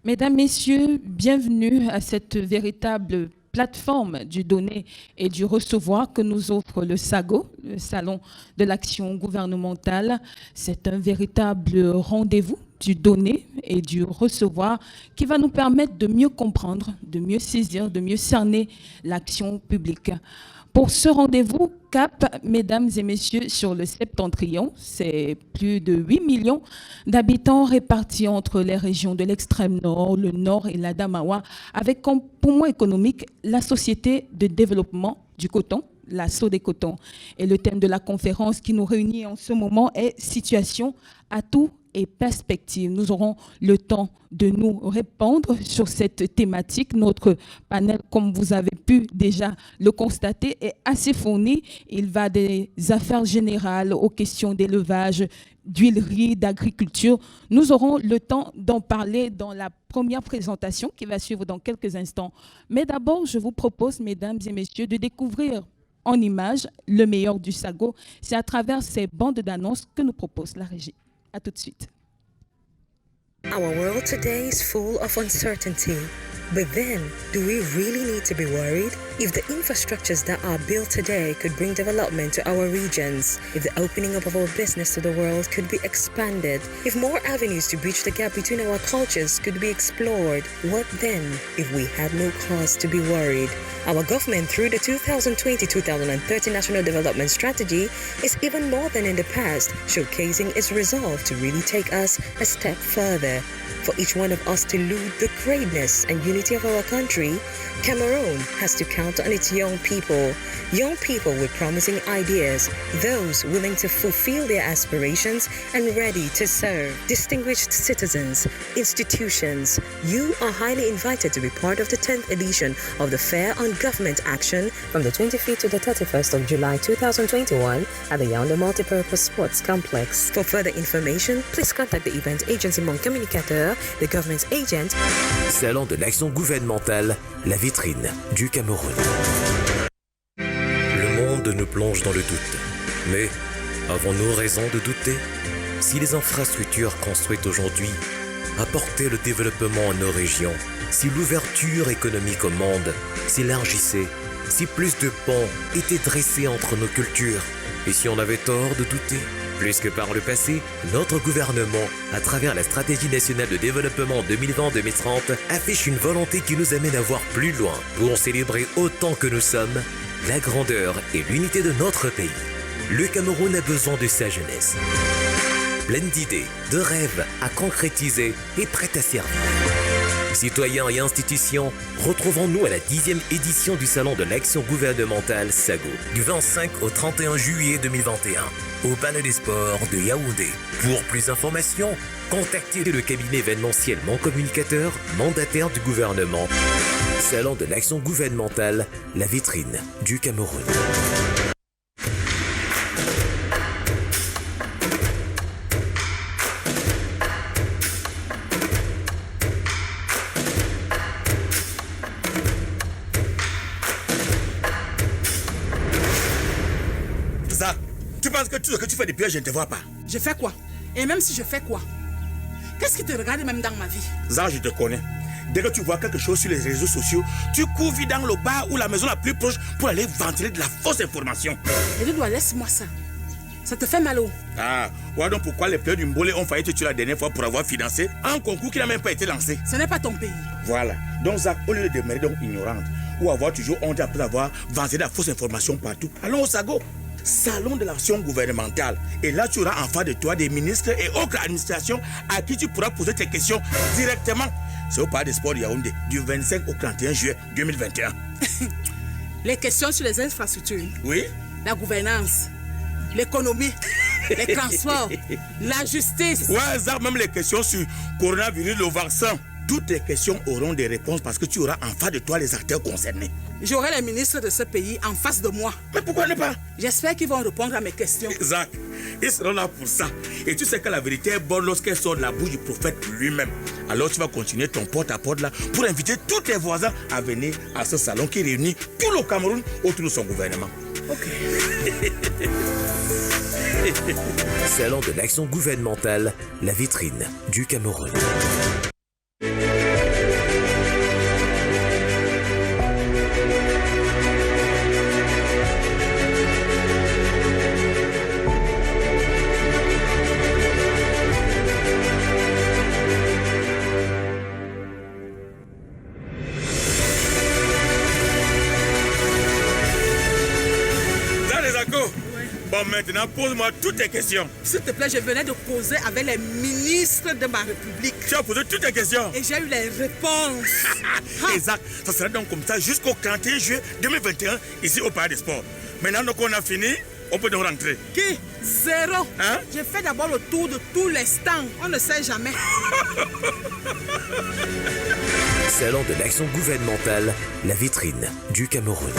Mesdames, Messieurs, bienvenue à cette véritable plateforme du donner et du recevoir que nous offre le SAGO, le Salon de l'Action Gouvernementale. C'est un véritable rendez-vous du donner et du recevoir qui va nous permettre de mieux comprendre, de mieux saisir, de mieux cerner l'action publique. Pour ce rendez-vous, cap, mesdames et messieurs, sur le septentrion, c'est plus de 8 millions d'habitants répartis entre les régions de l'extrême nord, le nord et l'Adamawa, avec comme poumon économique la Société de développement du coton, la Sodecotton. Et le thème de la conférence qui nous réunit en ce moment est « Situation, atouts et perspectives ». Nous aurons le temps de nous répandre sur cette thématique. Notre panel, comme vous avez pu déjà le constater, est assez fourni. Il va des affaires générales aux questions d'élevage, d'huilerie, d'agriculture. Nous aurons le temps d'en parler dans la première présentation qui va suivre dans quelques instants. Mais d'abord, je vous propose, mesdames et messieurs, de découvrir en images le meilleur du SAGO. C'est à travers ces bandes d'annonces que nous propose la régie. À tout de suite. Our world today is full of uncertainty. But then, do we really need to be worried? If the infrastructures that are built today could bring development to our regions, if the opening up of our business to the world could be expanded, if more avenues to bridge the gap between our cultures could be explored, what then if we had no cause to be worried? Our government, through the 2020-2030 National Development Strategy, is even more than in the past, showcasing its resolve to really take us a step further. For each one of us to elude the greatness and unity of our country, Cameroon has to count on its young people with promising ideas, those willing to fulfill their aspirations and ready to serve. Distinguished citizens, institutions, you are highly invited to be part of the 10th edition of the Fair on Government Action from the 25th to the 31st of July 2021 at the Yaoundé Multipurpose Sports Complex. For further information, please contact the event agency Mon Communicateur, the government's agent. Salon de l'action gouvernementale, la vitrine du Cameroun. Le monde nous plonge dans le doute. Mais avons-nous raison de douter? Si les infrastructures construites aujourd'hui apportaient le développement à nos régions, si l'ouverture économique au monde s'élargissait, si plus de ponts étaient dressés entre nos cultures, et si on avait tort de douter? Plus que par le passé, notre gouvernement, à travers la stratégie nationale de développement 2020-2030, affiche une volonté qui nous amène à voir plus loin pour célébrer autant que nous sommes la grandeur et l'unité de notre pays. Le Cameroun a besoin de sa jeunesse. Pleine d'idées, de rêves à concrétiser et prête à servir. Citoyens et institutions, retrouvons-nous à la 10e édition du Salon de l'Action Gouvernementale SAGO, du 25 au 31 juillet 2021, au Palais des Sports de Yaoundé. Pour plus d'informations, contactez le cabinet événementiel Mon Communicateur, mandataire du gouvernement. Salon de l'Action Gouvernementale, la vitrine du Cameroun. Tu penses que tout ce que tu fais depuis, je ne te vois pas? Je fais quoi? Et même si je fais quoi? Qu'est-ce qui te regarde même dans ma vie? Zah, je te connais. Dès que tu vois quelque chose sur les réseaux sociaux, tu cours vite dans le bar ou la maison la plus proche pour aller ventiler de la fausse information. Et tu dois laisse-moi ça. Ça te fait mal au? Ah, ouais, donc pourquoi les players du Mbolé ont failli te tuer la dernière fois pour avoir financé un concours qui n'a même pas été lancé? Ce n'est pas ton pays. Voilà. Donc Zach, au lieu de demeurer donc ignorante ou avoir toujours honte après avoir ventilé de la fausse information partout, allons au SAGO. Salon de l'action gouvernementale. Et là, tu auras en face de toi des ministres et autres administrations à qui tu pourras poser tes questions directement. C'est au Palais des Sports de Yaoundé, du 25 au 31 juillet 2021. Les questions sur les infrastructures. Oui. La gouvernance, l'économie, les transports, la justice. Ouais, ça, même les questions sur coronavirus, le vaccin. Toutes les questions auront des réponses parce que tu auras en face de toi les acteurs concernés. J'aurai les ministres de ce pays en face de moi. Mais pourquoi ne pas? J'espère qu'ils vont répondre à mes questions. Zach, ils seront là pour ça. Et tu sais que la vérité est bonne lorsqu'elle sort de la bouche du prophète lui-même. Alors tu vas continuer ton porte-à-porte là pour inviter tous tes voisins à venir à ce salon qui réunit tout le Cameroun autour de son gouvernement. Ok. Salon de l'action gouvernementale, la vitrine du Cameroun. Maintenant, pose-moi toutes tes questions. S'il te plaît, je venais de causer avec les ministres de ma République. Tu as posé toutes tes questions. Et j'ai eu les réponses. Exact. Ça sera donc comme ça jusqu'au 31 juillet 2021, ici au Palais des Sports. Maintenant, donc, on a fini. On peut donc rentrer. Qui? Zéro. Hein? J'ai fait d'abord le tour de tous les stands. On ne sait jamais. Salon de l'action gouvernementale, la vitrine du Cameroun.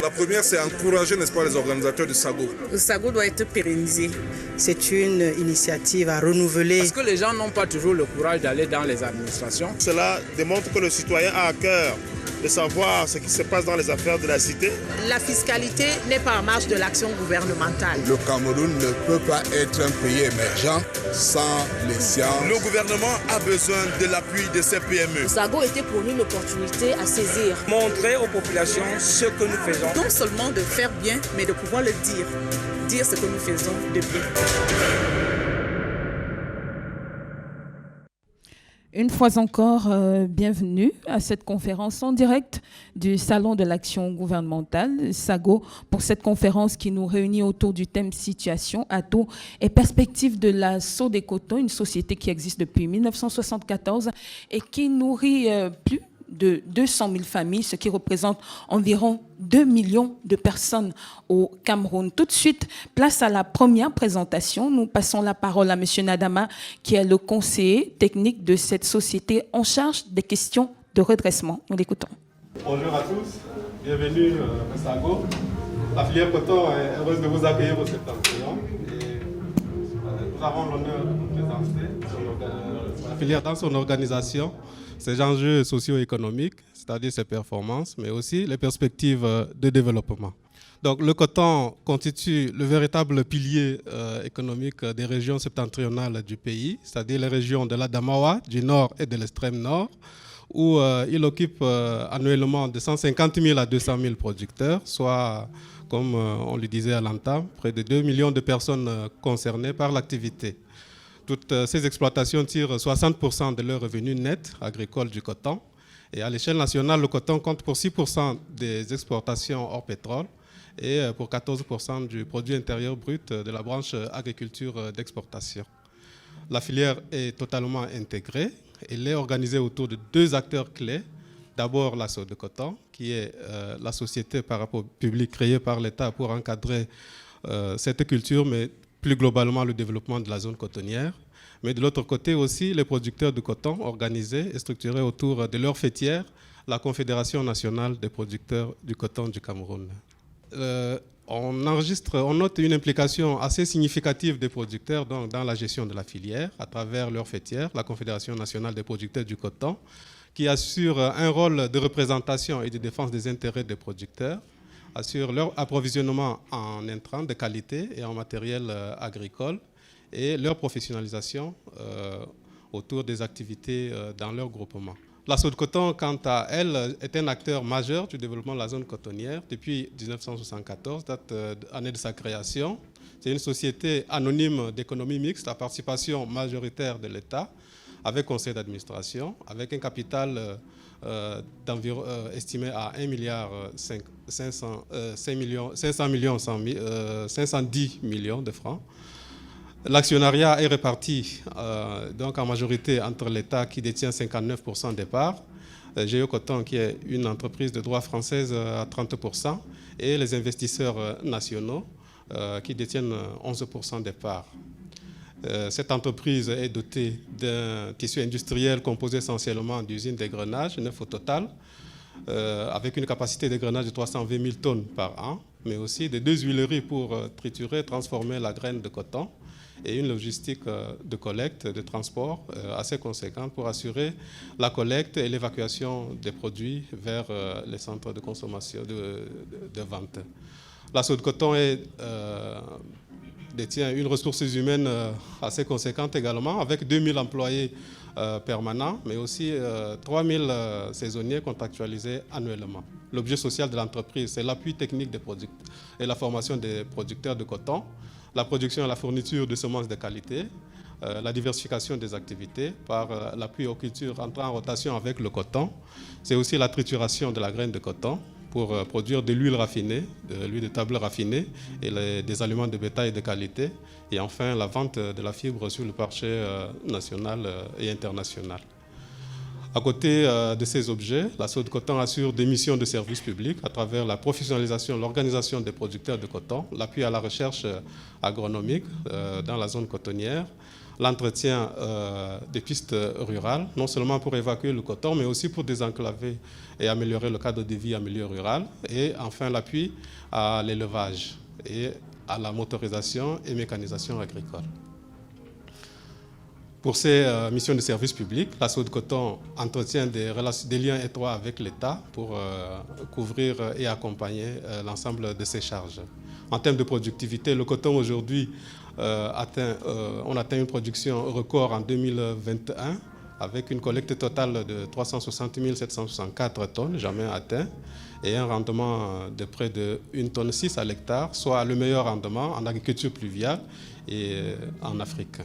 La première, c'est encourager, n'est-ce pas, les organisateurs du SAGO. Le SAGO doit être pérennisé. C'est une initiative à renouveler. Parce que les gens n'ont pas toujours le courage d'aller dans les administrations. Cela démontre que le citoyen a à cœur de savoir ce qui se passe dans les affaires de la cité. La fiscalité n'est pas en marge de l'action gouvernementale. Le Cameroun ne peut pas être un pays émergent sans les sciences. Le gouvernement a besoin de l'appui de ces PME. Le SAGO était pour nous une opportunité à saisir. Montrer aux populations ce que nous faisons. Non seulement de faire bien, mais de pouvoir le dire. Dire ce que nous faisons de bien. Une fois encore, bienvenue à cette conférence en direct du Salon de l'action gouvernementale, SAGO, pour cette conférence qui nous réunit autour du thème Situation, atouts et perspectives de la Sodecotton, une société qui existe depuis 1974 et qui nourrit plus de 200 000 familles, ce qui représente environ 2 millions de personnes au Cameroun. Tout de suite, place à la première présentation. Nous passons la parole à M. Nadama, qui est le conseiller technique de cette société en charge des questions de redressement. Nous l'écoutons. Bonjour à tous, bienvenue au SAGO. La filière coton est heureuse de vous accueillir au septentrion. Nous avons l'honneur de vous présenter la filière dans son organisation, ses enjeux socio-économiques, c'est-à-dire ses performances, mais aussi les perspectives de développement. Donc, le coton constitue le véritable pilier économique des régions septentrionales du pays, c'est-à-dire les régions de l'Adamawa, du nord et de l'extrême nord, où il occupe annuellement de 150 000 à 200 000 producteurs, soit, comme on le disait à l'entame, près de 2 millions de personnes concernées par l'activité. Toutes ces exploitations tirent 60% de leurs revenus nets agricoles du coton. Et à l'échelle nationale, le coton compte pour 6% des exportations hors pétrole et pour 14% du produit intérieur brut de la branche agriculture d'exportation. La filière est totalement intégrée. Elle est organisée autour de deux acteurs clés. D'abord, la Sodecotton, qui est la société par rapport au public créée par l'État pour encadrer cette culture, mais plus globalement le développement de la zone cotonnière. Mais de l'autre côté aussi, les producteurs de coton organisés et structurés autour de leur fêtière, la Confédération nationale des producteurs du coton du Cameroun. On note une implication assez significative des producteurs dans la gestion de la filière à travers leur fêtière, la Confédération nationale des producteurs du coton, qui assure un rôle de représentation et de défense des intérêts des producteurs, assure leur approvisionnement en intrants de qualité et en matériel agricole et leur professionnalisation autour des activités dans leur groupement. La Sodecotton, quant à elle, est un acteur majeur du développement de la zone cotonnière depuis 1974, date année de sa création. C'est une société anonyme d'économie mixte à participation majoritaire de l'État, avec conseil d'administration, avec un capital estimé à 510 millions de francs. L'actionnariat est réparti donc en majorité entre l'État qui détient 59% des parts, Géocoton qui est une entreprise de droit française à 30% et les investisseurs nationaux qui détiennent 11% des parts. Cette entreprise est dotée d'un tissu industriel composé essentiellement d'usines d'égrenage, 9 au total, avec une capacité d'égrenage de 320 000 tonnes par an, mais aussi de 2 huileries pour triturer et transformer la graine de coton et une logistique de collecte, de transport assez conséquente pour assurer la collecte et l'évacuation des produits vers les centres de consommation, de vente. La Sodecotton détient une ressource humaine assez conséquente également, avec 2000 employés permanents, mais aussi 3000 saisonniers contractualisés annuellement. L'objet social de l'entreprise, c'est l'appui technique des producteurs et la formation des producteurs de coton, la production et la fourniture de semences de qualité, la diversification des activités par l'appui aux cultures entrant en rotation avec le coton. C'est aussi la trituration de la graine de coton pour produire de l'huile raffinée, de l'huile de table raffinée et des aliments de bétail de qualité. Et enfin, la vente de la fibre sur le marché national et international. À côté de ces objets, la Sodcoton assure des missions de service public à travers la professionnalisation, l'organisation des producteurs de coton, l'appui à la recherche agronomique dans la zone cotonnière, l'entretien des pistes rurales, non seulement pour évacuer le coton, mais aussi pour désenclaver et améliorer le cadre de vie en milieu rural, et enfin l'appui à l'élevage et à la motorisation et mécanisation agricole. Pour ces missions de service public, la Sodcoton entretient des liens étroits avec l'État pour couvrir et accompagner l'ensemble de ces charges. En termes de productivité, le coton aujourd'hui on atteint une production record en 2021 avec une collecte totale de 360 764 tonnes, jamais atteint, et un rendement de près de 1,6 tonne à l'hectare, soit le meilleur rendement en agriculture pluviale et en Afrique.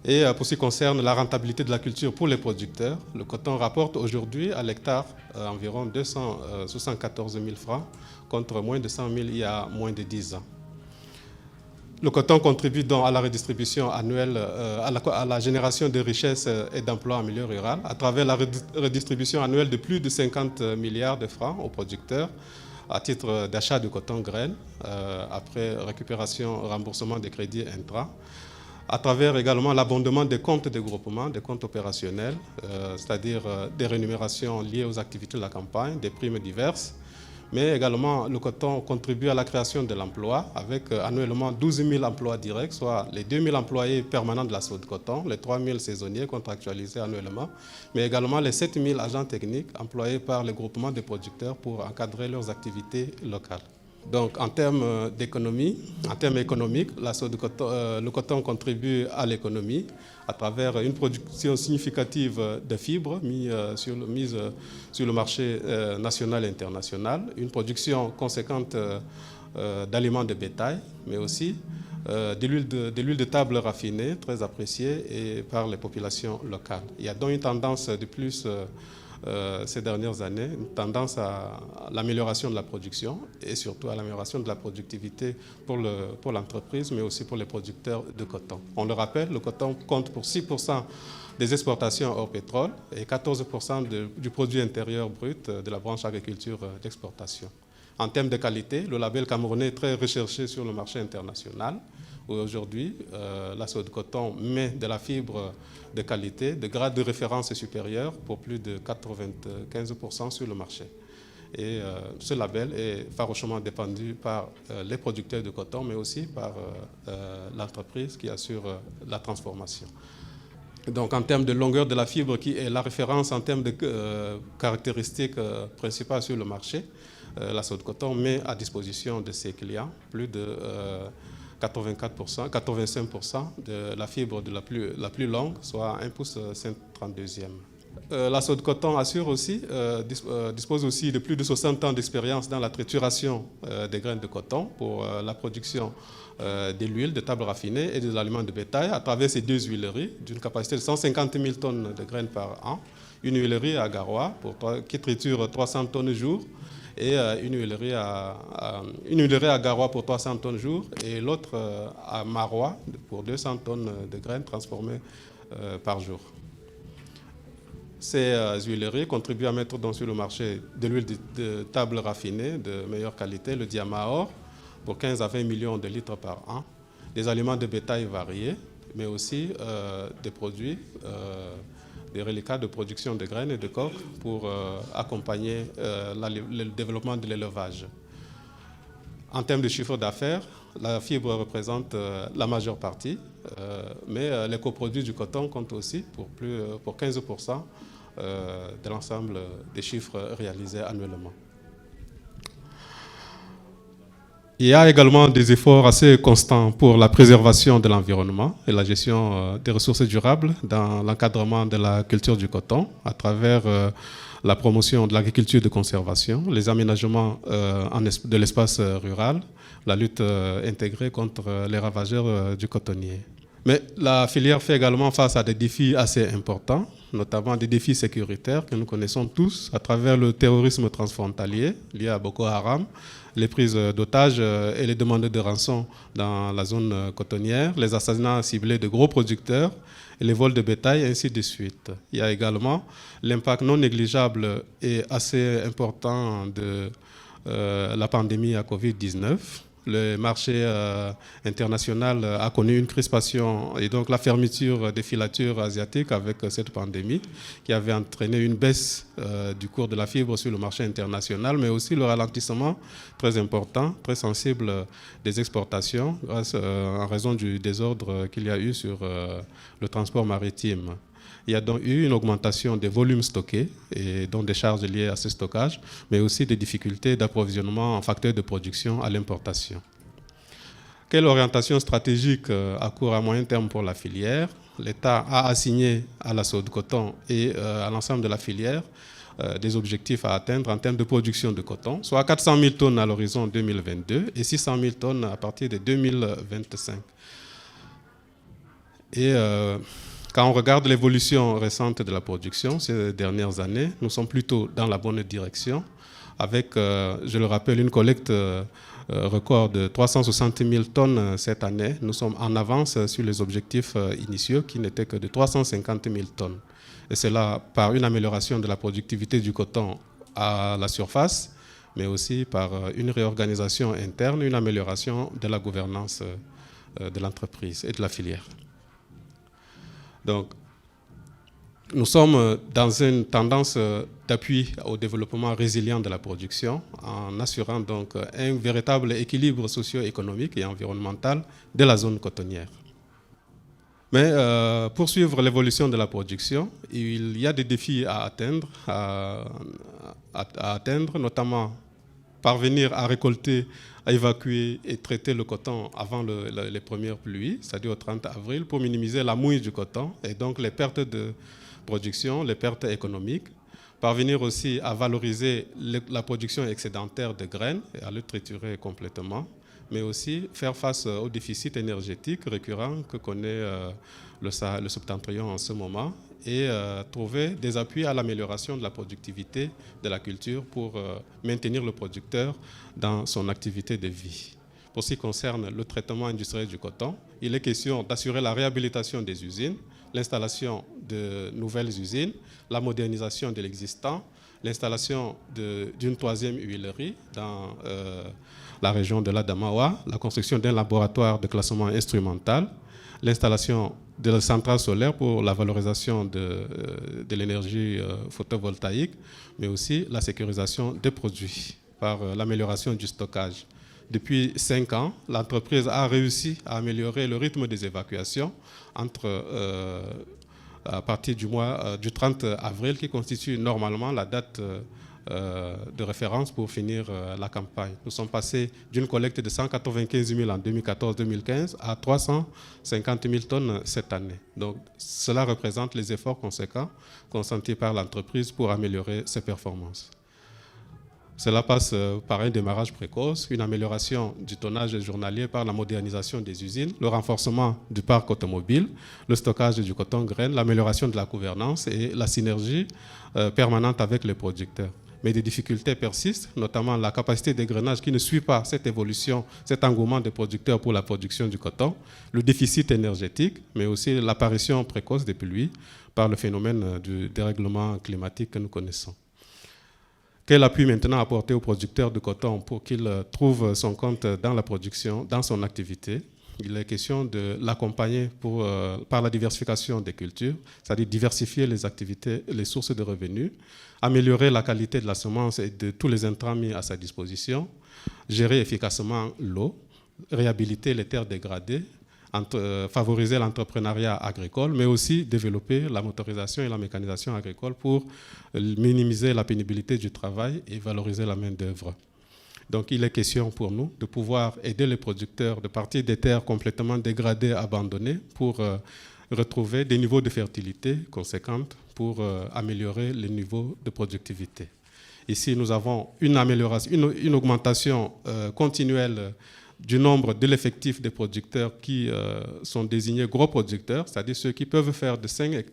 Et pour ce qui concerne la rentabilité de la culture pour les producteurs, le coton rapporte aujourd'hui à l'hectare environ 274 000 francs contre moins de 100 000 il y a moins de 10 ans. Le coton contribue donc à la redistribution annuelle, à la génération de richesses et d'emplois en milieu rural, à travers la redistribution annuelle de plus de 50 milliards de francs aux producteurs à titre d'achat de coton graines, après récupération, remboursement des crédits intrants, à travers également l'abondement des comptes de groupement, des comptes opérationnels, c'est-à-dire des rémunérations liées aux activités de la campagne, des primes diverses, mais également le coton contribue à la création de l'emploi avec annuellement 12 000 emplois directs, soit les 2 000 employés permanents de la Sodcoton, les 3 000 saisonniers contractualisés annuellement, mais également les 7 000 agents techniques employés par les groupements de producteurs pour encadrer leurs activités locales. Donc en termes d'économie, en termes économiques, le coton contribue à l'économie à travers une production significative de fibres mise sur le marché national et international, une production conséquente d'aliments de bétail, mais aussi de l'huile de table raffinée, très appréciée et par les populations locales. Il y a donc une tendance de plus ces dernières années, une tendance à l'amélioration de la production et surtout à l'amélioration de la productivité pour l'entreprise, mais aussi pour les producteurs de coton. On le rappelle, le coton compte pour 6% des exportations hors pétrole et 14% du produit intérieur brut de la branche agriculture d'exportation. En termes de qualité, le label camerounais est très recherché sur le marché international. Aujourd'hui, la Sodcoton met de la fibre de qualité, de grade de référence supérieur pour plus de 95% sur le marché. Et ce label est farouchement défendu par les producteurs de coton, mais aussi par l'entreprise qui assure la transformation. Donc en termes de longueur de la fibre, qui est la référence en termes de caractéristiques principales sur le marché, la Sodcoton met à disposition de ses clients plus de 85% de la fibre la plus longue, soit 1 pouce 5/32e. La Sodcoton dispose aussi de plus de 60 ans d'expérience dans la trituration des graines de coton pour la production de l'huile de table raffinée et des aliments de bétail à travers ces 2 huileries d'une capacité de 150 000 tonnes de graines par an. Une huilerie à Garoua qui triture 300 tonnes jour et une huilerie à Garoua pour 300 tonnes jour et l'autre à Marois pour 200 tonnes de graines transformées par jour. Ces huileries contribuent à mettre donc sur le marché de l'huile de table raffinée de meilleure qualité, le Diamaor, pour 15 à 20 millions de litres par an, des aliments de bétail variés, mais aussi des produits, des reliquats de production de graines et de coques pour accompagner le développement de l'élevage. En termes de chiffre d'affaires, la fibre représente la majeure partie, mais les coproduits du coton comptent aussi pour 15% de l'ensemble des chiffres réalisés annuellement. Il y a également des efforts assez constants pour la préservation de l'environnement et la gestion des ressources durables dans l'encadrement de la culture du coton à travers la promotion de l'agriculture de conservation, les aménagements de l'espace rural, la lutte intégrée contre les ravageurs du cotonnier. Mais la filière fait également face à des défis assez importants, notamment des défis sécuritaires que nous connaissons tous à travers le terrorisme transfrontalier lié à Boko Haram, les prises d'otages et les demandes de rançon dans la zone cotonnière, les assassinats ciblés de gros producteurs, et les vols de bétail, ainsi de suite. Il y a également l'impact non négligeable et assez important de la pandémie à Covid-19. Le marché international a connu une crispation et donc la fermeture des filatures asiatiques avec cette pandémie qui avait entraîné une baisse du cours de la fibre sur le marché international, mais aussi le ralentissement très important, très sensible des exportations en raison du désordre qu'il y a eu sur le transport maritime. Il y a donc eu une augmentation des volumes stockés et donc des charges liées à ce stockage, mais aussi des difficultés d'approvisionnement en facteurs de production à l'importation. Quelle orientation stratégique à court et à moyen terme pour la filière? L'État a assigné à la Sodcoton et à l'ensemble de la filière des objectifs à atteindre en termes de production de coton, soit 400 000 tonnes à l'horizon 2022 et 600 000 tonnes à partir de 2025. Et quand on regarde l'évolution récente de la production ces dernières années, nous sommes plutôt dans la bonne direction avec, je le rappelle, une collecte record de 360 000 tonnes cette année. Nous sommes en avance sur les objectifs initiaux qui n'étaient que de 350 000 tonnes. Et c'est là par une amélioration de la productivité du coton à la surface, mais aussi par une réorganisation interne, une amélioration de la gouvernance de l'entreprise et de la filière. Donc, nous sommes dans une tendance d'appui au développement résilient de la production en assurant donc un véritable équilibre socio-économique et environnemental de la zone cotonnière. Mais pour suivre l'évolution de la production, il y a des défis à atteindre, notamment parvenir à récolter, à évacuer et traiter le coton avant les premières pluies, c'est-à-dire au 30 avril, pour minimiser la mouille du coton et donc les pertes de production, les pertes économiques. Parvenir aussi à valoriser la production excédentaire de graines et à le triturer complètement, mais aussi faire face au déficit énergétique récurrent que connaît le septentrion en ce moment et trouver des appuis à l'amélioration de la productivité de la culture pour maintenir le producteur dans son activité de vie. Pour ce qui concerne le traitement industriel du coton, il est question d'assurer la réhabilitation des usines, l'installation de nouvelles usines, la modernisation de l'existant, l'installation d'une troisième huilerie dans la région de l'Adamawa, la construction d'un laboratoire de classement instrumental, l'installation de centrales solaires pour la valorisation de l'énergie photovoltaïque, mais aussi la sécurisation des produits par l'amélioration du stockage. Depuis 5 ans, l'entreprise a réussi à améliorer le rythme des évacuations à partir du 30 avril, qui constitue normalement la date de référence pour finir la campagne. Nous sommes passés d'une collecte de 195 000 en 2014-2015 à 350 000 tonnes cette année. Donc, cela représente les efforts conséquents consentis par l'entreprise pour améliorer ses performances. Cela passe par un démarrage précoce, une amélioration du tonnage journalier par la modernisation des usines, le renforcement du parc automobile, le stockage du coton graine, l'amélioration de la gouvernance et la synergie permanente avec les producteurs. Mais des difficultés persistent, notamment la capacité d'égrenage qui ne suit pas cette évolution, cet engouement des producteurs pour la production du coton, le déficit énergétique, mais aussi l'apparition précoce des pluies par le phénomène du dérèglement climatique que nous connaissons. Quel appui maintenant apporter aux producteurs de coton pour qu'il trouve son compte dans la production, dans son activité? Il est question de l'accompagner par la diversification des cultures, c'est-à-dire diversifier les activités, les sources de revenus, améliorer la qualité de la semence et de tous les intrants mis à sa disposition, gérer efficacement l'eau, réhabiliter les terres dégradées, favoriser l'entrepreneuriat agricole, mais aussi développer la motorisation et la mécanisation agricole pour minimiser la pénibilité du travail et valoriser la main-d'œuvre. Donc, il est question pour nous de pouvoir aider les producteurs de partir des terres complètement dégradées, abandonnées, pour retrouver des niveaux de fertilité conséquents pour améliorer les niveaux de productivité. Ici, nous avons une augmentation continuelle du nombre de l'effectif des producteurs qui sont désignés gros producteurs, c'est-à-dire ceux qui peuvent faire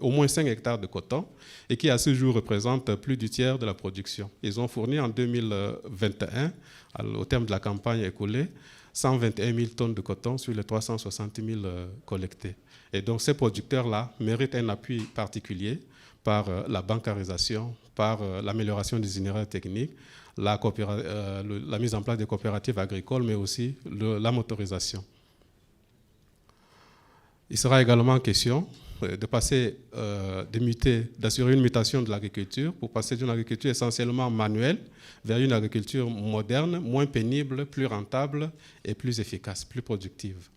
au moins 5 hectares de coton et qui à ce jour représentent plus du tiers de la production. Ils ont fourni en 2021, au terme de la campagne écoulée, 121 000 tonnes de coton sur les 360 000 collectés. Et donc ces producteurs-là méritent un appui particulier par la bancarisation, par l'amélioration des itinéraires techniques, la mise en place des coopératives agricoles, mais aussi la motorisation. Il sera également question de passer, d'assurer une mutation de l'agriculture pour passer d'une agriculture essentiellement manuelle vers une agriculture moderne, moins pénible, plus rentable et plus efficace, plus productive.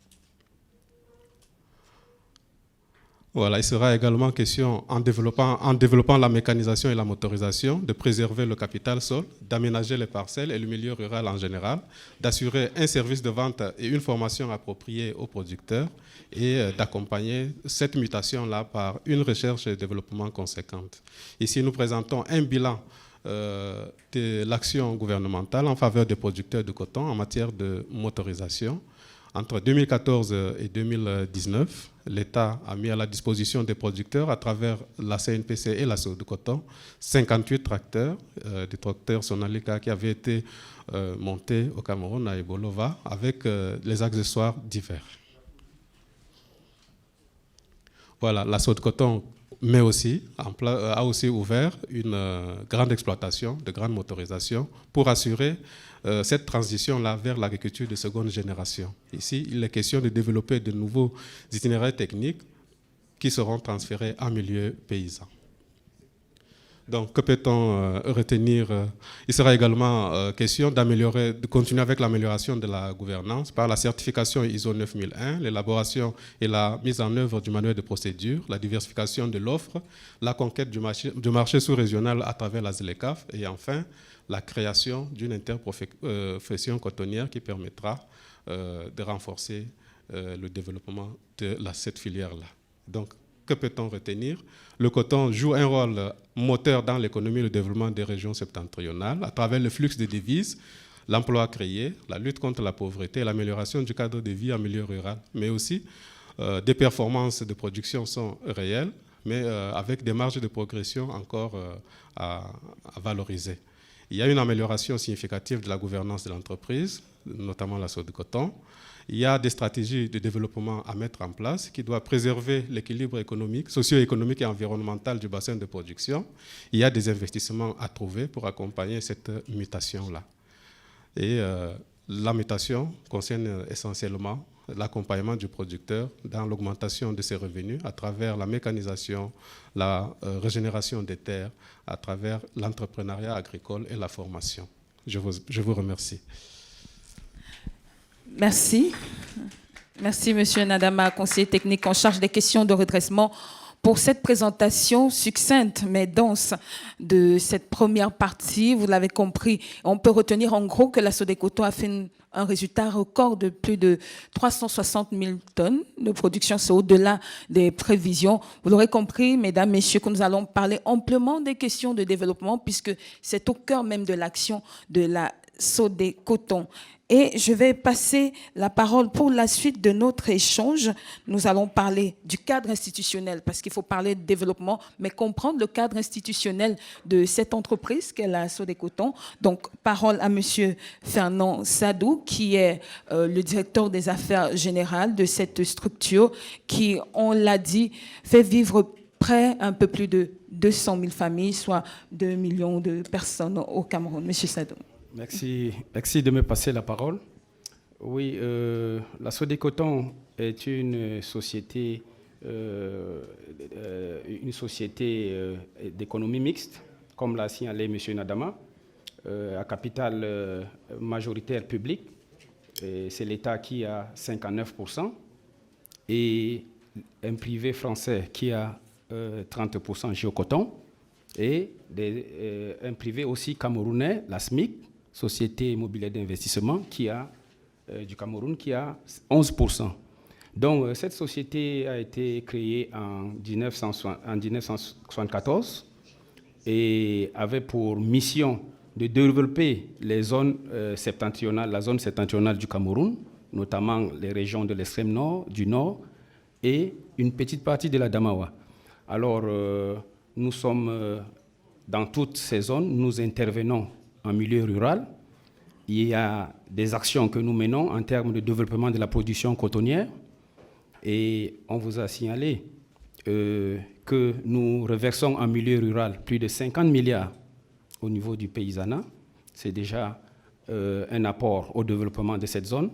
Voilà, il sera également question, en développant la mécanisation et la motorisation, de préserver le capital sol, d'aménager les parcelles et le milieu rural en général, d'assurer un service de vente et une formation appropriée aux producteurs et d'accompagner cette mutation-là par une recherche et développement conséquente. Ici, nous présentons un bilan de l'action gouvernementale en faveur des producteurs de coton en matière de motorisation. Entre 2014 et 2019, l'État a mis à la disposition des producteurs, à travers la CNPC et la SO de coton, 58 tracteurs, des tracteurs Sonalika qui avaient été montés au Cameroun, à Ebolova, avec les accessoires divers. Voilà, la SO de coton a aussi ouvert une grande exploitation, de grande motorisation, pour assurer cette transition-là vers l'agriculture de seconde génération. Ici, il est question de développer de nouveaux itinéraires techniques qui seront transférés en milieu paysan. Donc, que peut-on retenir? Il sera également question de continuer avec l'amélioration de la gouvernance par la certification ISO 9001, l'élaboration et la mise en œuvre du manuel de procédure, la diversification de l'offre, la conquête du marché sous-régional à travers la ZLECAf et enfin, la création d'une interprofession cotonnière qui permettra de renforcer le développement de cette filière-là. Donc, que peut-on retenir? Le coton joue un rôle moteur dans l'économie et le développement des régions septentrionales à travers le flux de devises, l'emploi créé, la lutte contre la pauvreté et l'amélioration du cadre de vie en milieu rural. Mais aussi, des performances de production sont réelles, mais avec des marges de progression encore à valoriser. Il y a une amélioration significative de la gouvernance de l'entreprise, notamment la SO de coton. Il y a des stratégies de développement à mettre en place qui doivent préserver l'équilibre économique, socio-économique et environnemental du bassin de production. Il y a des investissements à trouver pour accompagner cette mutation-là. Et la mutation concerne essentiellement l'accompagnement du producteur dans l'augmentation de ses revenus à travers la mécanisation, la régénération des terres, à travers l'entrepreneuriat agricole et la formation. Je vous remercie. Merci. Merci, M. Nadama, conseiller technique en charge des questions de redressement, pour cette présentation succincte mais dense de cette première partie. Vous l'avez compris, on peut retenir en gros que la Sodecoton a fait un résultat record de plus de 360 000 tonnes de production. C'est au-delà des prévisions. Vous l'aurez compris, mesdames, messieurs, que nous allons parler amplement des questions de développement puisque c'est au cœur même de l'action de la Sodecoton. Et je vais passer la parole pour la suite de notre échange. Nous allons parler du cadre institutionnel, parce qu'il faut parler de développement, mais comprendre le cadre institutionnel de cette entreprise qu'est la Sodecoton. Donc, parole à M. Fernand Sadou, qui est le directeur des affaires générales de cette structure, qui, on l'a dit, fait vivre près un peu plus de 200 000 familles, soit 2 millions de personnes au Cameroun. M. Sadou. Merci de me passer la parole. Oui, la Sodecoton est une société d'économie mixte, comme l'a signalé M. Nadama, à capital majoritaire public. C'est l'État qui a 59% et un privé français qui a 30% Géocoton et un privé aussi camerounais, la SMIC, Société immobilière d'investissement, du Cameroun, qui a 11%. Donc, cette société a été créée en 1974 et avait pour mission de développer les zones septentrionales, la zone septentrionale du Cameroun, notamment les régions de l'extrême nord, du nord, et une petite partie de la Damawa. Alors, nous sommes dans toutes ces zones, nous intervenons en milieu rural. Il y a des actions que nous menons en termes de développement de la production cotonnière. Et on vous a signalé que nous reversons en milieu rural plus de 50 milliards au niveau du paysanat. C'est déjà un apport au développement de cette zone.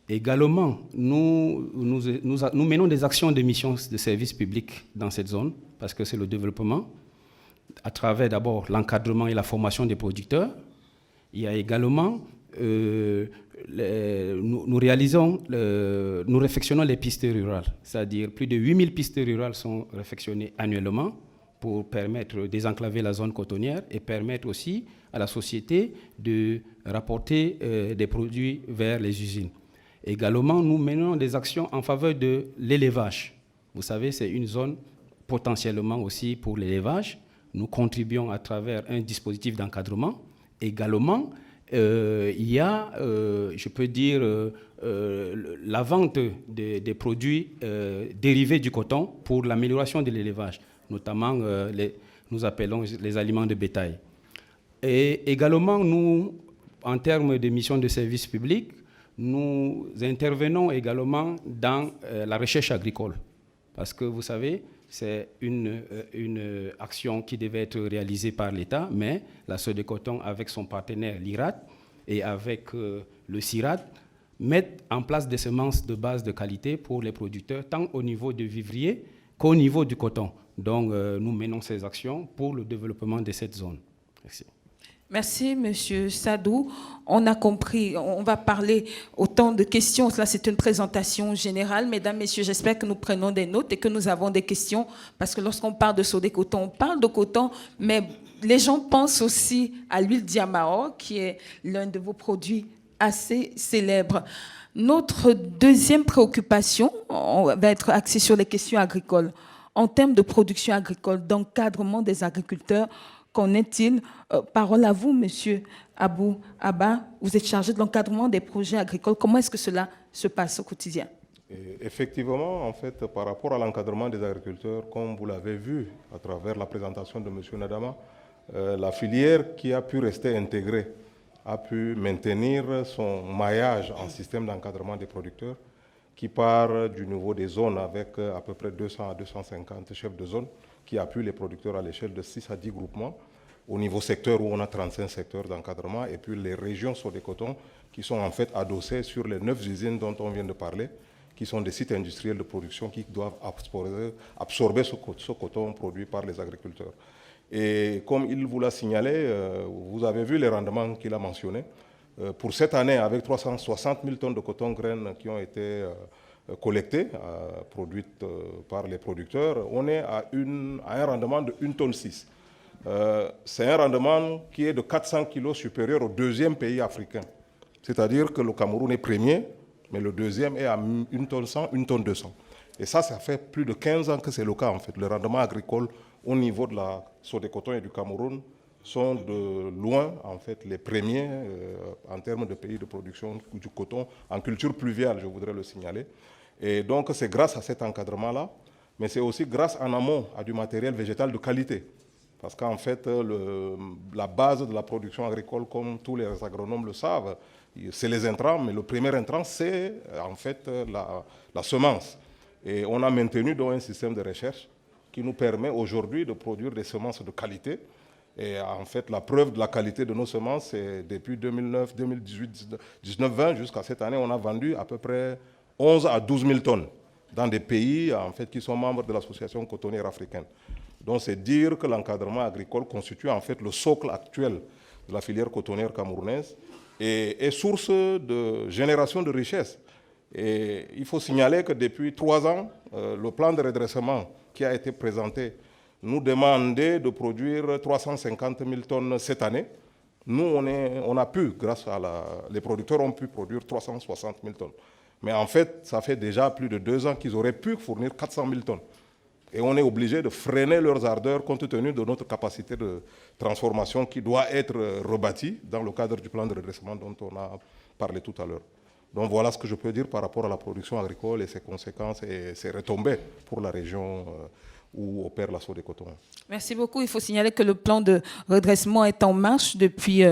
Également, nous menons des actions de mission de service public dans cette zone, parce que c'est le développement, à travers d'abord l'encadrement et la formation des producteurs. Il y a également, nous réfectionnons les pistes rurales, c'est-à-dire plus de 8000 pistes rurales sont réfectionnées annuellement pour permettre de désenclaver la zone cotonnière et permettre aussi à la société de rapporter des produits vers les usines. Également, nous menons des actions en faveur de l'élevage. Vous savez, c'est une zone potentiellement aussi pour l'élevage. Nous contribuons à travers un dispositif d'encadrement. Également, il y a, je peux dire, la vente des produits dérivés du coton pour l'amélioration de l'élevage, notamment nous appelons les aliments de bétail. Et également, nous, en termes de mission de service public, nous intervenons également dans la recherche agricole. Parce que vous savez, c'est une action qui devait être réalisée par l'État, mais la Sodecoton, avec son partenaire l'IRAD et avec le CIRAD, mettent en place des semences de base de qualité pour les producteurs, tant au niveau du vivrier qu'au niveau du coton. Donc, nous menons ces actions pour le développement de cette zone. Merci. Merci, Monsieur Sadou. On a compris, on va parler autant de questions. Là, c'est une présentation générale. Mesdames, Messieurs, j'espère que nous prenons des notes et que nous avons des questions, parce que lorsqu'on parle de Sodecoton, on parle de coton, mais les gens pensent aussi à l'huile Diamao, qui est l'un de vos produits assez célèbres. Notre deuxième préoccupation, on va être axé sur les questions agricoles. En termes de production agricole, d'encadrement des agriculteurs, qu'en est-il? Parole à vous, Monsieur Abou Abba. Vous êtes chargé de l'encadrement des projets agricoles. Comment est-ce que cela se passe au quotidien? Effectivement, en fait, par rapport à l'encadrement des agriculteurs, comme vous l'avez vu à travers la présentation de Monsieur Nadama, la filière qui a pu rester intégrée a pu maintenir son maillage en système d'encadrement des producteurs qui part du niveau des zones avec à peu près 200 à 250 chefs de zone qui appuient les producteurs à l'échelle de 6 à 10 groupements, au niveau secteur où on a 35 secteurs d'encadrement, et puis les régions Sodecoton qui sont en fait adossées sur les 9 usines dont on vient de parler, qui sont des sites industriels de production qui doivent absorber ce coton produit par les agriculteurs. Et comme il vous l'a signalé, vous avez vu les rendements qu'il a mentionnés. Pour cette année, avec 360 000 tonnes de coton graines qui ont été collectées, produites par les producteurs, on est à un rendement de 1,6 tonne. C'est un rendement qui est de 400 kg supérieur au deuxième pays africain. C'est-à-dire que le Cameroun est premier, mais le deuxième est à 1 tonne 100, 1 tonne 200. Et ça fait plus de 15 ans que c'est le cas en fait. Le rendement agricole au niveau de la Sodecoton et du Cameroun sont de loin en fait les premiers en termes de pays de production du coton en culture pluviale, je voudrais le signaler. Et donc c'est grâce à cet encadrement-là, mais c'est aussi grâce en amont à du matériel végétal de qualité. Parce qu'en fait, la base de la production agricole, comme tous les agronomes le savent, c'est les intrants, mais le premier intrant, c'est en fait la semence. Et on a maintenu donc un système de recherche qui nous permet aujourd'hui de produire des semences de qualité. Et en fait, la preuve de la qualité de nos semences, c'est depuis 2009, 2018, 2019, 20 jusqu'à cette année, on a vendu à peu près 11 à 12 000 tonnes dans des pays en fait, qui sont membres de l'association cotonnière africaine. Donc c'est dire que l'encadrement agricole constitue en fait le socle actuel de la filière cotonnière camerounaise et est source de génération de richesses. Et il faut signaler que depuis 3 ans, le plan de redressement qui a été présenté nous demandait de produire 350 000 tonnes cette année. Nous, on a pu, grâce à les producteurs ont pu produire 360 000 tonnes. Mais en fait, ça fait déjà plus de 2 ans qu'ils auraient pu fournir 400 000 tonnes. Et on est obligé de freiner leurs ardeurs compte tenu de notre capacité de transformation qui doit être rebâtie dans le cadre du plan de redressement dont on a parlé tout à l'heure. Donc voilà ce que je peux dire par rapport à la production agricole et ses conséquences et ses retombées pour la région où opère la Sodecoton. Merci beaucoup. Il faut signaler que le plan de redressement est en marche depuis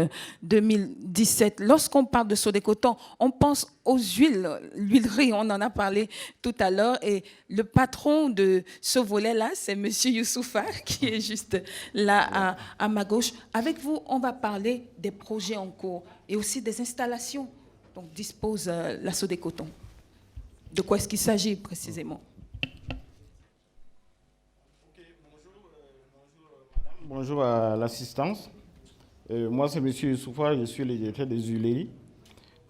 2017. Lorsqu'on parle de Sodecoton, on pense aux huiles, l'huilerie, on en a parlé tout à l'heure. Et le patron de ce volet-là, c'est M. Youssoufa, qui est juste là à ma gauche. Avec vous, on va parler des projets en cours et aussi des installations dont dispose la Sodecoton. De quoi est-ce qu'il s'agit précisément? Bonjour à l'assistance. Moi, c'est M. Youssoufa, je suis le directeur des huileries.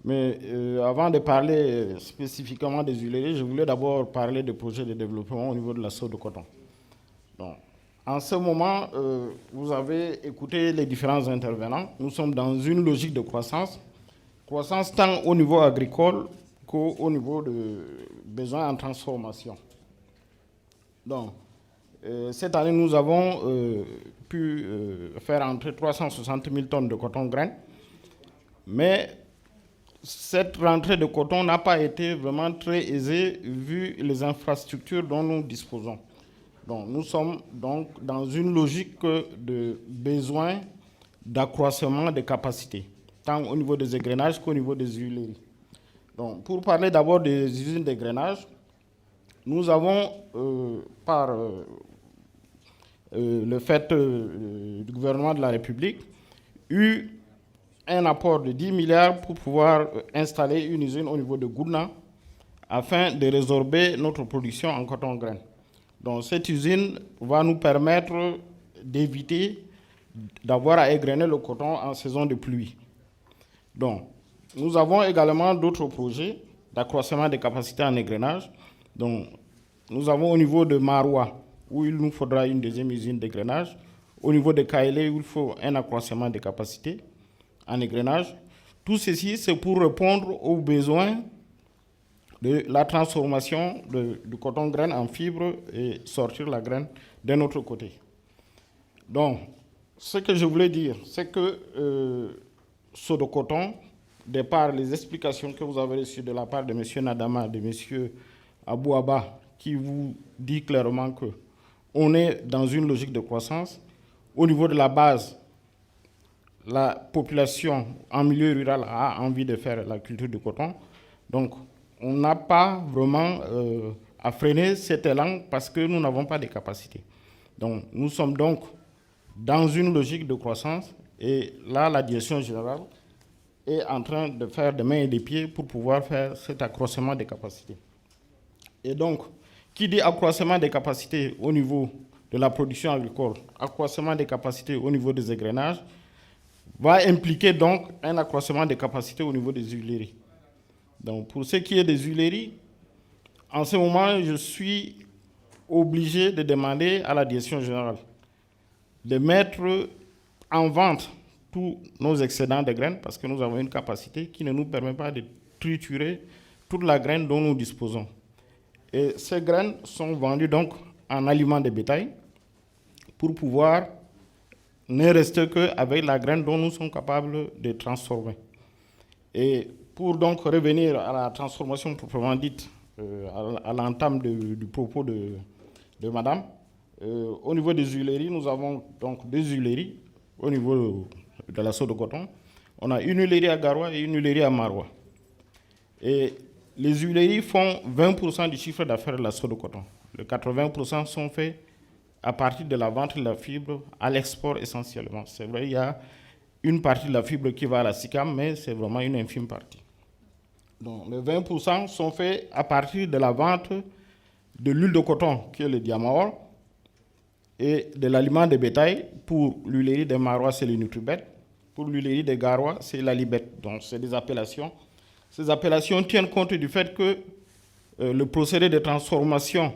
Mais avant de parler spécifiquement des huileries, je voulais d'abord parler des projets de développement au niveau de la Sodecoton. Donc, en ce moment, vous avez écouté les différents intervenants. Nous sommes dans une logique de croissance. Croissance tant au niveau agricole qu'au niveau de besoins en transformation. Donc, cette année, nous avons pu faire entrer 360 000 tonnes de coton grain. Mais cette rentrée de coton n'a pas été vraiment très aisée vu les infrastructures dont nous disposons. Donc, nous sommes donc dans une logique de besoin d'accroissement des capacités, tant au niveau des égrenages qu'au niveau des huileries. Donc, pour parler d'abord des usines d'égrenage, nous avons, par le fait du gouvernement de la République, eu un apport de 10 milliards pour pouvoir installer une usine au niveau de Goudna afin de résorber notre production en coton grain. Donc cette usine va nous permettre d'éviter d'avoir à égrener le coton en saison de pluie. Donc nous avons également d'autres projets d'accroissement des capacités en égrenage. Donc nous avons au niveau de Maroua, où il nous faudra une deuxième usine d'égrenage. Au niveau de Kaélé, où il faut un accroissement des capacités en égrenage. Tout ceci, c'est pour répondre aux besoins de la transformation du coton graine en fibre et sortir la graine d'un autre côté. Donc, ce que je voulais dire, c'est que Sodecoton, de par les explications que vous avez reçues de la part de M. Nadama, de M. Abouaba, qui vous dit clairement qu'on est dans une logique de croissance. Au niveau de la base, la population en milieu rural a envie de faire la culture du coton. Donc, on n'a pas vraiment à freiner cet élan parce que nous n'avons pas de capacité. Donc, nous sommes donc dans une logique de croissance et là, la direction générale est en train de faire des mains et des pieds pour pouvoir faire cet accroissement des capacités. Et donc, qui dit accroissement des capacités au niveau de la production agricole, accroissement des capacités au niveau des égrenages, va impliquer donc un accroissement des capacités au niveau des huileries. Donc, pour ce qui est des huileries, en ce moment, je suis obligé de demander à la direction générale de mettre en vente tous nos excédents de graines parce que nous avons une capacité qui ne nous permet pas de triturer toute la graine dont nous disposons. Et ces graines sont vendues donc en aliments de bétail pour pouvoir ne rester qu'avec la graine dont nous sommes capables de transformer. Et pour donc revenir à la transformation proprement dite, à l'entame du propos de madame, au niveau des huileries, nous avons donc deux huileries au niveau de la Sodecoton. On a une huilerie à Garoua et une huilerie à Maroua. Et les huileries font 20% du chiffre d'affaires de la Sodecoton. Les 80% sont faits à partir de la vente de la fibre à l'export essentiellement. C'est vrai, il y a une partie de la fibre qui va à la SICAM, mais c'est vraiment une infime partie. Donc, les 20% sont faits à partir de la vente de l'huile de coton, qui est le diamant, et de l'aliment de bétail. Pour l'huilerie de Maroua, c'est le Nutribet. Pour l'huilerie de Garoua, c'est la Libet. Donc, c'est des appellations. Ces appellations tiennent compte du fait que le procédé de transformation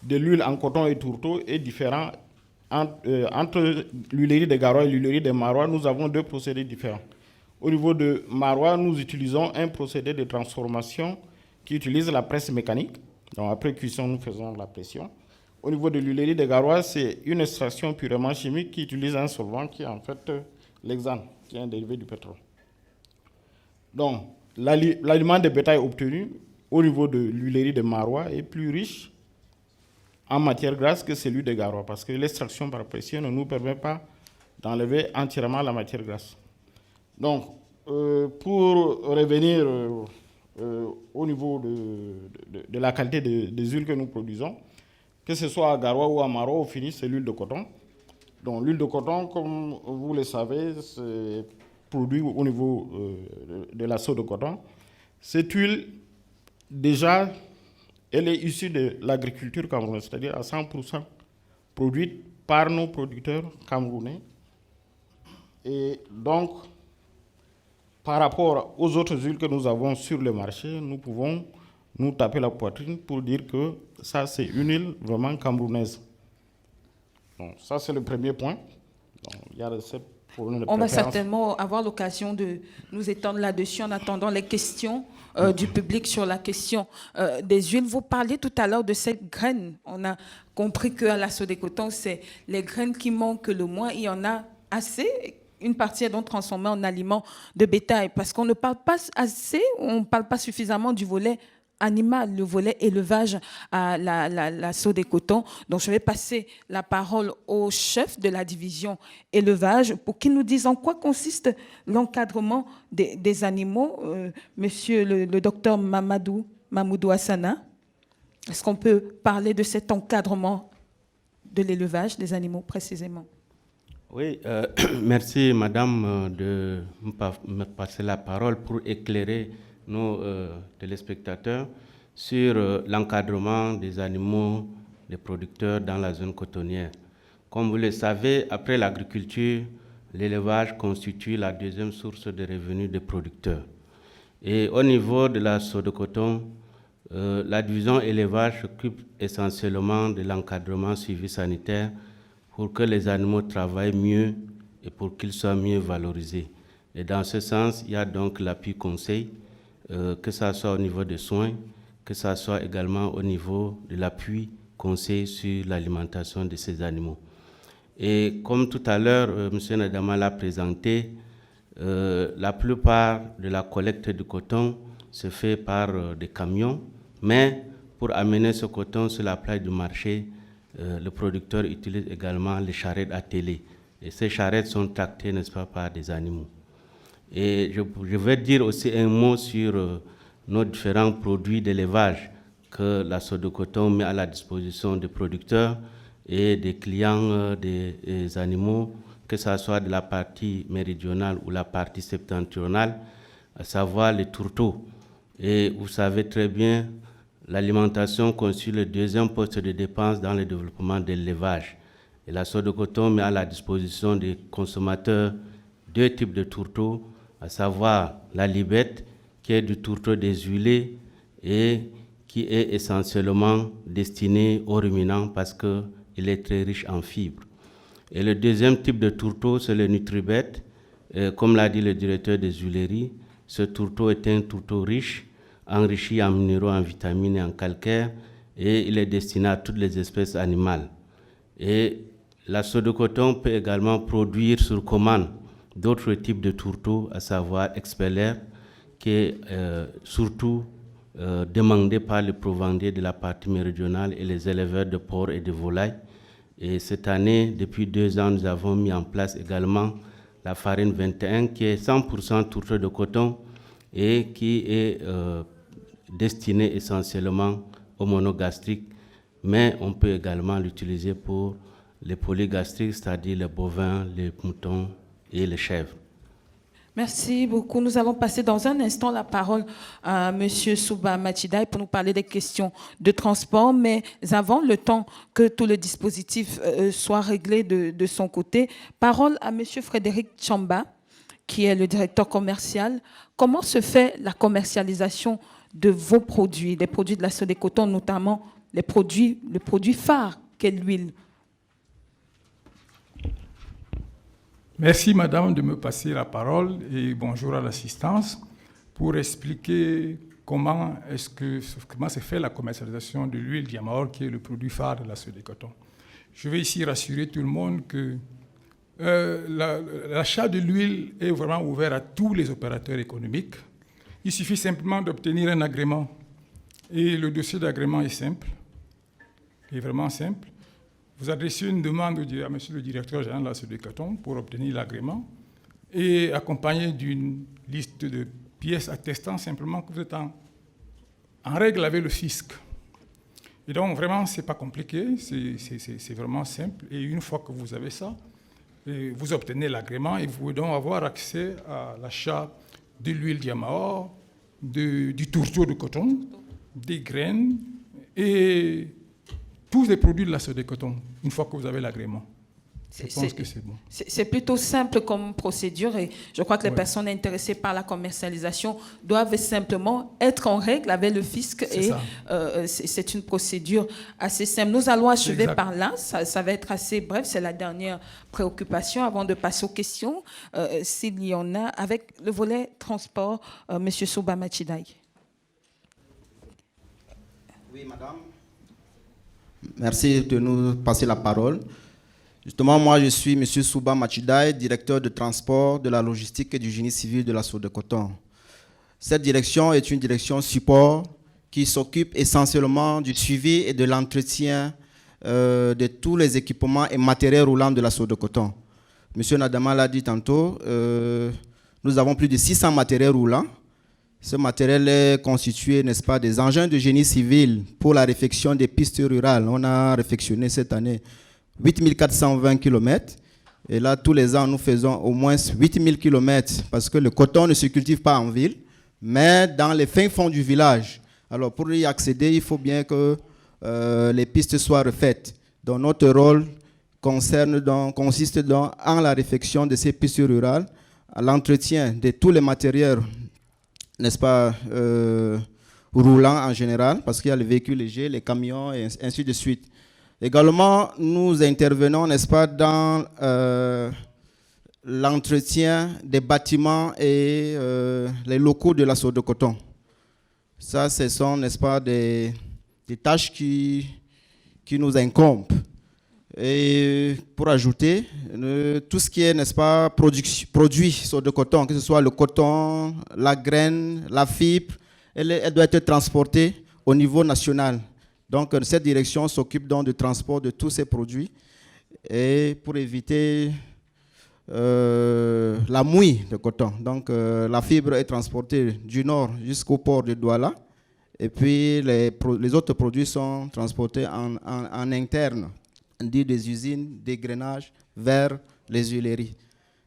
de l'huile en coton et tourteau est différent. Entre l'huilerie de Garoua et l'huilerie de Maroua, nous avons deux procédés différents. Au niveau de Maroua, nous utilisons un procédé de transformation qui utilise la presse mécanique. Donc après cuisson, nous faisons la pression. Au niveau de l'huilerie de Garoua, c'est une extraction purement chimique qui utilise un solvant qui est en fait l'hexane, qui est un dérivé du pétrole. Donc, l'aliment de bétail obtenu au niveau de l'huilerie de Marois est plus riche en matière grasse que celui de Garoua, parce que l'extraction par pression ne nous permet pas d'enlever entièrement la matière grasse. Donc, pour revenir au niveau de la qualité des huiles que nous produisons, que ce soit à Garoua ou à Marois, au fini, c'est l'huile de coton. Donc, l'huile de coton, comme vous le savez, c'est produit au niveau de la sauce de coton. Cette huile, déjà, elle est issue de l'agriculture camerounaise, c'est-à-dire à 100% produite par nos producteurs camerounais. Et donc, par rapport aux autres huiles que nous avons sur le marché, nous pouvons nous taper la poitrine pour dire que ça, c'est une huile vraiment camerounaise. Donc, ça, c'est le premier point. Donc, il y a on va certainement avoir l'occasion de nous étendre là-dessus en attendant les questions du public sur la question des huiles. Vous parliez tout à l'heure de cette graine. On a compris qu'à la Sauce des Cotons, c'est les graines qui manquent le moins. Il y en a assez. Une partie est donc transformée en aliments de bétail parce qu'on ne parle pas assez, on ne parle pas suffisamment du volet animal, le volet élevage à la Sauce des Cotons. Donc, je vais passer la parole au chef de la division élevage pour qu'il nous dise en quoi consiste l'encadrement des animaux. Monsieur le docteur Mamadou Hassana, est-ce qu'on peut parler de cet encadrement de l'élevage des animaux précisément? Oui, merci madame de me passer la parole pour éclairer nos téléspectateurs sur l'encadrement des animaux, des producteurs dans la zone cotonnière. Comme vous le savez, après l'agriculture, l'élevage constitue la deuxième source de revenus des producteurs. Et au niveau de la sauce de coton, la division élevage s'occupe essentiellement de l'encadrement suivi sanitaire pour que les animaux travaillent mieux et pour qu'ils soient mieux valorisés. Et dans ce sens, il y a donc l'appui conseil, que ce soit au niveau des soins, que ce soit également au niveau de l'appui conseil sur l'alimentation de ces animaux. Et comme tout à l'heure, M. Nadama l'a présenté, la plupart de la collecte du coton se fait par des camions, mais pour amener ce coton sur la place du marché, le producteur utilise également les charrettes attelées. Et ces charrettes sont tractées, n'est-ce pas, par des animaux. Et je vais dire aussi un mot sur nos différents produits d'élevage que la sauce de coton met à la disposition des producteurs et des clients des animaux, que ce soit de la partie méridionale ou la partie septentrionale, à savoir les tourteaux. Et vous savez très bien, l'alimentation constitue le deuxième poste de dépense dans le développement de l'élevage. Et la sauce de coton met à la disposition des consommateurs deux types de tourteaux, à savoir la libette, qui est du tourteau déshuilé et qui est essentiellement destiné aux ruminants parce qu'il est très riche en fibres. Et le deuxième type de tourteau, c'est le Nutribet. Comme l'a dit le directeur des huileries, ce tourteau est un tourteau riche, enrichi en minéraux, en vitamines et en calcaire, et il est destiné à toutes les espèces animales. Et la sauce de coton peut également produire sur commande d'autres types de tourteaux, à savoir Expeller, qui est surtout demandé par les provendiers de la partie méridionale et les éleveurs de porcs et de volailles. Et cette année, depuis 2 ans, nous avons mis en place également la farine 21, qui est 100% tourteau de coton et qui est destinée essentiellement aux monogastriques, mais on peut également l'utiliser pour les polygastriques, c'est-à-dire les bovins, les moutons et les chèvres. Merci beaucoup. Nous allons passer dans un instant la parole à M. Souba Machidaï pour nous parler des questions de transport. Mais avant, le temps que tout le dispositif soit réglé de son côté, parole à M. Frédéric Chamba, qui est le directeur commercial. Comment se fait la commercialisation de vos produits, des produits de la sauce des cotons, notamment le produit phare qu'est l'huile? Merci, madame, de me passer la parole et bonjour à l'assistance pour expliquer comment se fait la commercialisation de l'huile Diamahor, qui est le produit phare de la sauce de coton. Je vais ici rassurer tout le monde que l'achat de l'huile est vraiment ouvert à tous les opérateurs économiques Il suffit simplement d'obtenir un agrément. Et le dossier d'agrément est simple, est vraiment simple. Vous adressez une demande à monsieur le directeur général de la SODECOTON pour obtenir l'agrément et accompagné d'une liste de pièces attestant simplement que vous êtes en règle avec le fisc. Et donc, vraiment, ce n'est pas compliqué, c'est vraiment simple. Et une fois que vous avez ça, vous obtenez l'agrément et vous pouvez donc avoir accès à l'achat de l'huile Diamahor, du tourteau de coton, des graines et tous les produits de la SODECOTON, une fois que vous avez l'agrément. Je pense que c'est bon. C'est plutôt simple comme procédure et je crois que les personnes intéressées par la commercialisation doivent simplement être en règle avec le fisc et c'est une procédure assez simple. Nous allons achever par là, ça va être assez bref, c'est la dernière préoccupation avant de passer aux questions, s'il y en a, avec le volet transport, M. Souba Machidaï. Oui, madame. Merci de nous passer la parole. Justement, moi, je suis M. Souba Machidaï, directeur de transport, de la logistique et du génie civil de la SODECOTON. Cette direction est une direction support qui s'occupe essentiellement du suivi et de l'entretien de tous les équipements et matériels roulants de la SODECOTON. M. Nadama l'a dit tantôt, nous avons plus de 600 matériels roulants. Ce matériel est constitué, n'est-ce pas, des engins de génie civil pour la réfection des pistes rurales. On a réfectionné cette année 8420 km. Et là, tous les ans, nous faisons au moins 8000 km parce que le coton ne se cultive pas en ville, mais dans les fins fonds du village. Alors, pour y accéder, il faut bien que les pistes soient refaites. Donc, notre rôle consiste donc en la réfection de ces pistes rurales, à l'entretien de tous les matériels, n'est-ce pas, roulants en général, parce qu'il y a les véhicules légers, les camions et ainsi de suite. Également, nous intervenons, n'est-ce pas, dans l'entretien des bâtiments et les locaux de la SODECOTON. Ça, ce sont, n'est-ce pas, des tâches qui nous incombent. Et pour ajouter, tout ce qui est, n'est-ce pas, produit SODECOTON, que ce soit le coton, la graine, la fibre, elle doit être transportée au niveau national. Donc, cette direction s'occupe donc du transport de tous ces produits et pour éviter la mouille de coton. Donc, la fibre est transportée du nord jusqu'au port de Douala et puis les autres produits sont transportés en interne, dit des usines, des grainages vers les huileries.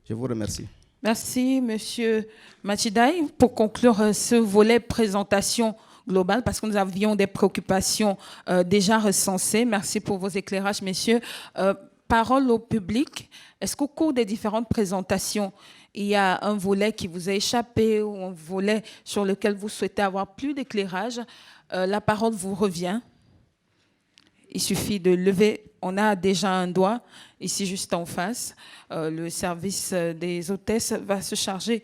Je vous remercie. Merci, Monsieur Machidaï. Pour conclure ce volet présentation globale, parce que nous avions des préoccupations déjà recensées. Merci pour vos éclairages, messieurs. Parole au public. Est-ce qu'au cours des différentes présentations, il y a un volet qui vous a échappé ou un volet sur lequel vous souhaitez avoir plus d'éclairage? La parole vous revient. Il suffit de lever. On a déjà un doigt ici juste en face. Le service des hôtesses va se charger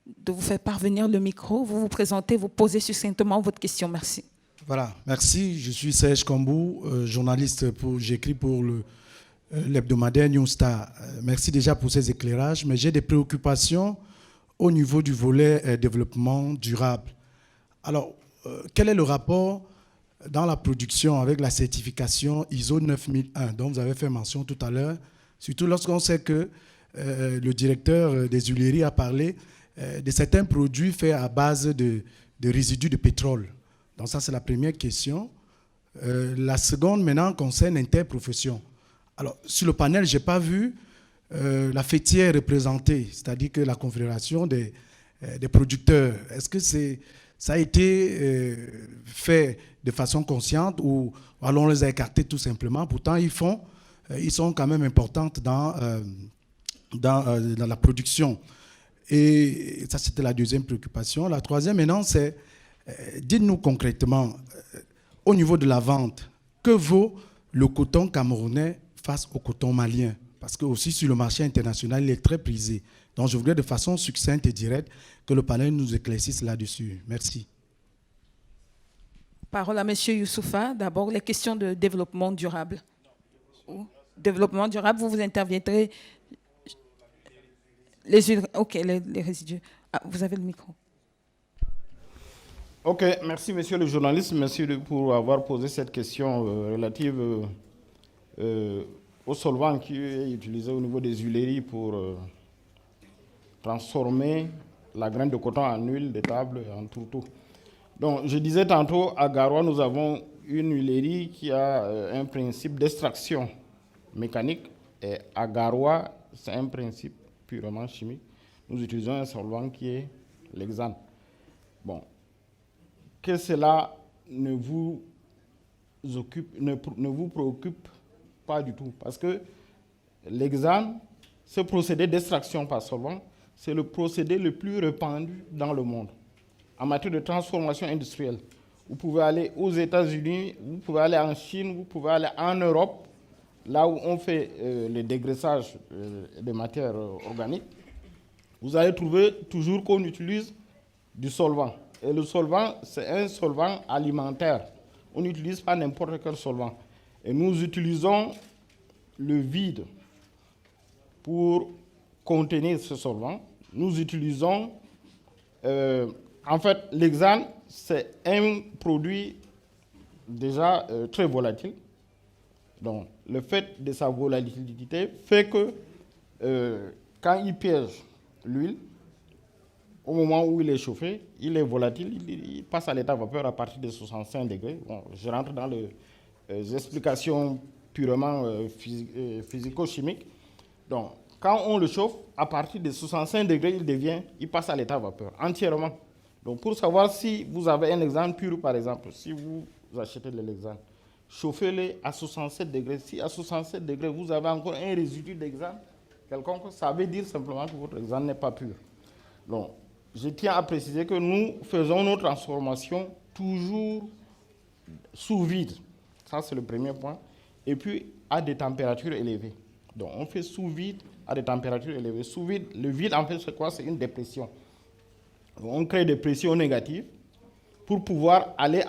de vous faire parvenir le micro. Vous vous présentez, vous posez succinctement votre question. Merci. Voilà, merci. Je suis Serge Kambou, journaliste, j'écris pour l'hebdomadaire New Star. Merci déjà pour ces éclairages, mais j'ai des préoccupations au niveau du volet développement durable. Alors, quel est le rapport dans la production avec la certification ISO 9001 dont vous avez fait mention tout à l'heure, surtout lorsqu'on sait que le directeur des huileries a parlé de certains produits faits à base de résidus de pétrole. Donc ça, c'est la première question. La seconde, maintenant, concerne l'interprofession. Alors, sur le panel, je n'ai pas vu la fêtière représentée, c'est-à-dire que la confédération des producteurs. Est-ce que ça a été fait de façon consciente ou alors on les a écartés tout simplement? Pourtant, ils sont quand même importants dans la production. Et ça, c'était la deuxième préoccupation. La troisième, maintenant, c'est, dites-nous concrètement, au niveau de la vente, que vaut le coton camerounais face au coton malien? Parce que aussi sur le marché international, il est très prisé. Donc, je voudrais de façon succincte et directe que le panel nous éclaircisse là-dessus. Merci. Parole à M. Youssoufa. D'abord, les questions de développement durable. Développement durable, vous interviendrez. Les résidus. Ah, vous avez le micro. Ok, merci monsieur le journaliste, merci pour avoir posé cette question relative au solvant qui est utilisé au niveau des huileries pour transformer la graine de coton en huile de table et en tourteau. Donc, je disais tantôt, à Garoua, nous avons une huilerie qui a un principe d'extraction mécanique. Et à Garoua, c'est un principe purement chimique. Nous utilisons un solvant qui est l'hexane. Bon, que cela ne vous préoccupe pas du tout. Parce que l'hexane, ce procédé d'extraction par solvant, c'est le procédé le plus répandu dans le monde. En matière de transformation industrielle, vous pouvez aller aux États-Unis, vous pouvez aller en Chine, vous pouvez aller en Europe, là où on fait le dégraissage des matières organiques. Vous allez trouver toujours qu'on utilise du solvant. Et le solvant, c'est un solvant alimentaire. On n'utilise pas n'importe quel solvant. Et nous utilisons le vide pour contenir ce solvant. Nous utilisons, en fait, l'hexane, c'est un produit déjà très volatile. Donc, le fait de sa volatilité fait que quand il piège l'huile, au moment où il est chauffé, il est volatile, il passe à l'état vapeur à partir de 65 degrés. Bon, je rentre dans les explications purement physico-chimiques. Donc, quand on le chauffe, à partir de 65 degrés, il passe à l'état vapeur, entièrement. Donc, pour savoir si vous avez un hexane pur, par exemple, si vous achetez de l'hexane, chauffez-le à 67 degrés. Si à 67 degrés, vous avez encore un résidu d'hexane quelconque, ça veut dire simplement que votre hexane n'est pas pur. Donc, je tiens à préciser que nous faisons nos transformations toujours sous vide. Ça, c'est le premier point. Et puis, à des températures élevées. Donc, on fait sous vide à des températures élevées. Sous vide, le vide, en fait, c'est quoi? C'est une dépression. Donc, on crée des pressions négatives pour pouvoir aller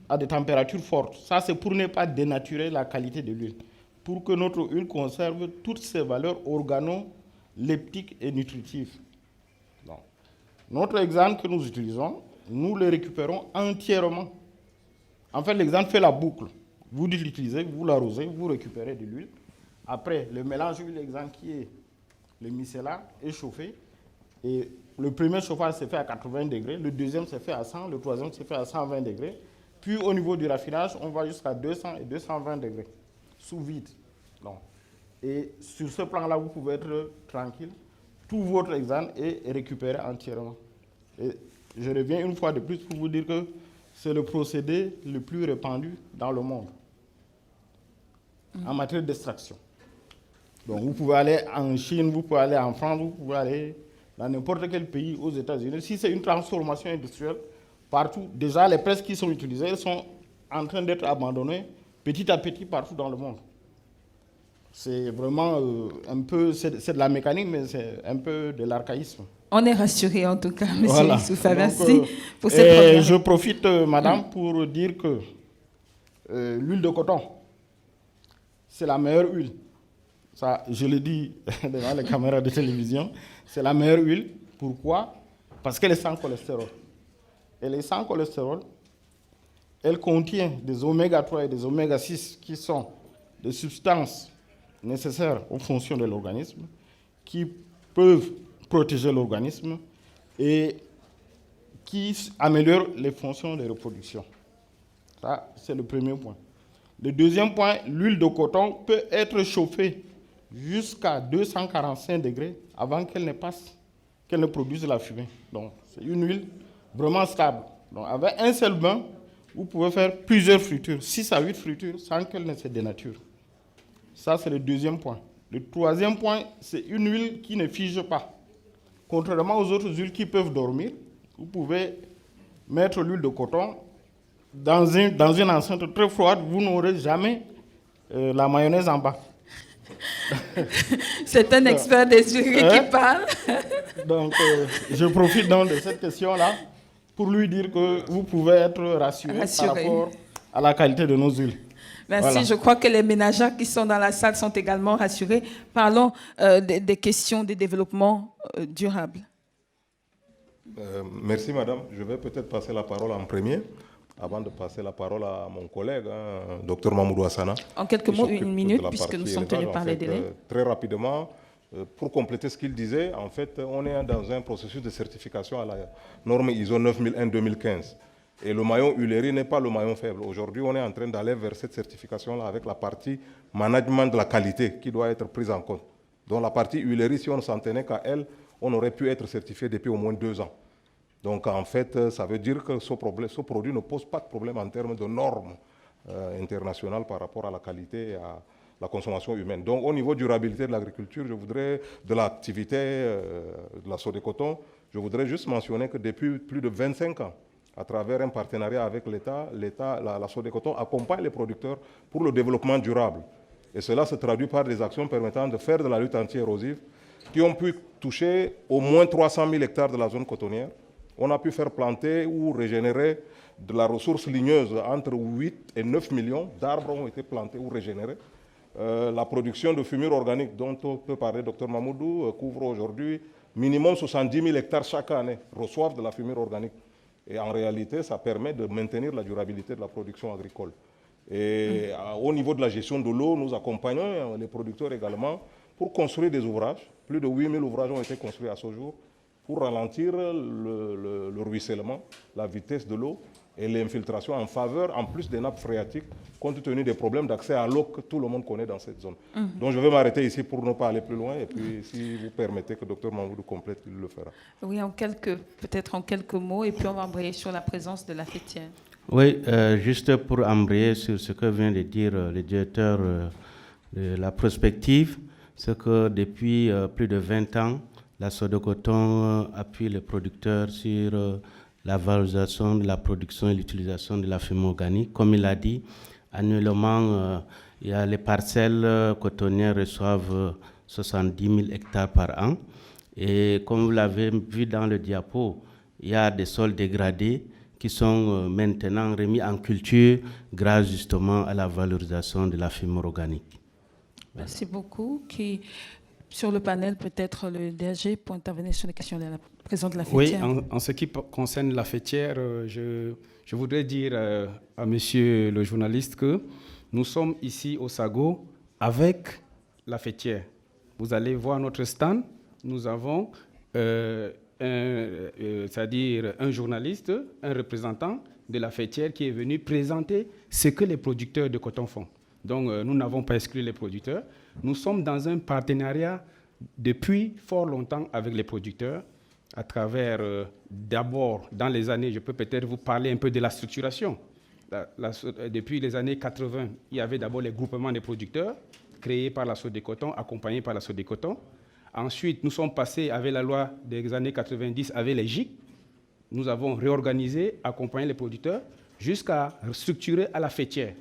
à des températures fortes. Ça, c'est pour ne pas dénaturer la qualité de l'huile. Pour que notre huile conserve toutes ses valeurs organo-leptiques et nutritives. Donc, notre hexane que nous utilisons, nous le récupérons entièrement. En fait, l'hexane fait la boucle. Vous l'utilisez, vous l'arrosez, vous récupérez de l'huile. Après, le mélange huile-hexane qui est le micellar est chauffé. Et le premier chauffage se fait à 80 degrés, le deuxième se fait à 100, le troisième se fait à 120 degrés. Puis au niveau du raffinage, on va jusqu'à 200 et 220 degrés, sous vide. Donc, et sur ce plan-là, vous pouvez être tranquille. Tout votre hexane est récupéré entièrement. Et je reviens une fois de plus pour vous dire que c'est le procédé le plus répandu dans le monde en matière d'extraction. Donc, vous pouvez aller en Chine, vous pouvez aller en France, vous pouvez aller dans n'importe quel pays aux États-Unis. Si c'est une transformation industrielle, partout, déjà les presses qui sont utilisées, elles sont en train d'être abandonnées petit à petit partout dans le monde. C'est vraiment un peu, c'est de la mécanique, mais c'est un peu de l'archaïsme. On est rassuré en tout cas, M. Voilà. Issoufa. Merci pour cette première. Je profite, madame, pour dire que l'huile de coton, c'est la meilleure huile. Ça, je le dis devant les caméras de télévision, c'est la meilleure huile. Pourquoi? Parce qu'elle est sans cholestérol. Elle est sans cholestérol. Elle contient des oméga 3 et des oméga 6 qui sont des substances nécessaires aux fonctions de l'organisme, qui peuvent protéger l'organisme et qui améliorent les fonctions de reproduction. Ça, c'est le premier point. Le deuxième point, l'huile de coton peut être chauffée jusqu'à 245 degrés avant qu'elle ne produise la fumée. Donc, c'est une huile vraiment stable. Donc, avec un seul bain, vous pouvez faire plusieurs fritures, 6 à 8 fritures, sans qu'elle ne se dénature. Ça, c'est le deuxième point. Le troisième point, c'est une huile qui ne fige pas. Contrairement aux autres huiles qui peuvent dormir, vous pouvez mettre l'huile de coton dans une enceinte très froide, vous n'aurez jamais la mayonnaise en bas. C'est un expert des huiles qui parle. Donc, je profite donc de cette question-là pour lui dire que vous pouvez être rassuré par rapport à la qualité de nos huiles. Merci. Voilà. Je crois que les ménagères qui sont dans la salle sont également rassurés. Parlons des questions de développement durable. Merci madame. Je vais peut-être passer la parole en premier, avant de passer la parole à mon collègue, Dr Mamoudou Hassana. En quelques mots, une minute, puisque nous sommes tenus par les délais. Très rapidement, pour compléter ce qu'il disait, en fait, on est dans un processus de certification à la norme ISO 9001-2015. Et le maillon Huileries n'est pas le maillon faible. Aujourd'hui, on est en train d'aller vers cette certification-là avec la partie management de la qualité qui doit être prise en compte. Donc la partie Huileries, si on s'en tenait qu'à elle, on aurait pu être certifié depuis au moins 2 ans. Donc en fait, ça veut dire que ce produit ne pose pas de problème en termes de normes internationales par rapport à la qualité et à la consommation humaine. Donc au niveau durabilité de l'agriculture, de l'activité de la Sodecoton, je voudrais juste mentionner que depuis plus de 25 ans, à travers un partenariat avec l'État, la Sodecoton accompagne les producteurs pour le développement durable. Et cela se traduit par des actions permettant de faire de la lutte anti-érosive qui ont pu toucher au moins 300 000 hectares de la zone cotonnière. On a pu faire planter ou régénérer de la ressource ligneuse. Entre 8 et 9 millions d'arbres ont été plantés ou régénérés. La production de fumure organique dont peut parler Dr Mamoudou couvre aujourd'hui minimum 70 000 hectares chaque année, reçoivent de la fumure organique. Et en réalité, ça permet de maintenir la durabilité de la production agricole. Et au niveau de la gestion de l'eau, nous accompagnons les producteurs également pour construire des ouvrages. Plus de 8 000 ouvrages ont été construits à ce jour pour ralentir le ruissellement, la vitesse de l'eau et l'infiltration en faveur, en plus des nappes phréatiques, compte tenu des problèmes d'accès à l'eau que tout le monde connaît dans cette zone. Donc je vais m'arrêter ici pour ne pas aller plus loin, et puis si vous permettez que Dr Mamoudou complète, il le fera. Oui, peut-être en quelques mots, et puis on va embrayer sur la présence de la fêtière. Oui, juste pour embrayer sur ce que vient de dire le directeur de la prospective, c'est que depuis plus de 20 ans, la Sodecoton appuie les producteurs sur la valorisation de la production et l'utilisation de la fumée organique. Comme il a dit, annuellement, il y a les parcelles cotonnières reçoivent 70 000 hectares par an. Et comme vous l'avez vu dans le diapo, il y a des sols dégradés qui sont maintenant remis en culture grâce justement à la valorisation de la fumée organique. Merci beaucoup. Sur le panel, peut-être le DG pour intervenir sur les questions de la présence de la fêtière. Oui, en ce qui concerne la fêtière, je voudrais dire à monsieur le journaliste que nous sommes ici au SAGO avec la fêtière. Vous allez voir notre stand. Nous avons c'est-à-dire un journaliste, un représentant de la fêtière qui est venu présenter ce que les producteurs de coton font. Donc, nous n'avons pas exclu les producteurs. Nous sommes dans un partenariat depuis fort longtemps avec les producteurs, à travers, d'abord, dans les années, je peux peut-être vous parler un peu de la structuration. Depuis les années 80, il y avait d'abord les groupements des producteurs, créés par la Sodecoton, accompagnés par la Sodecoton. Ensuite, nous sommes passés avec la loi des années 90 avec les GIC. Nous avons réorganisé, accompagné les producteurs, jusqu'à structurer à la fêtière.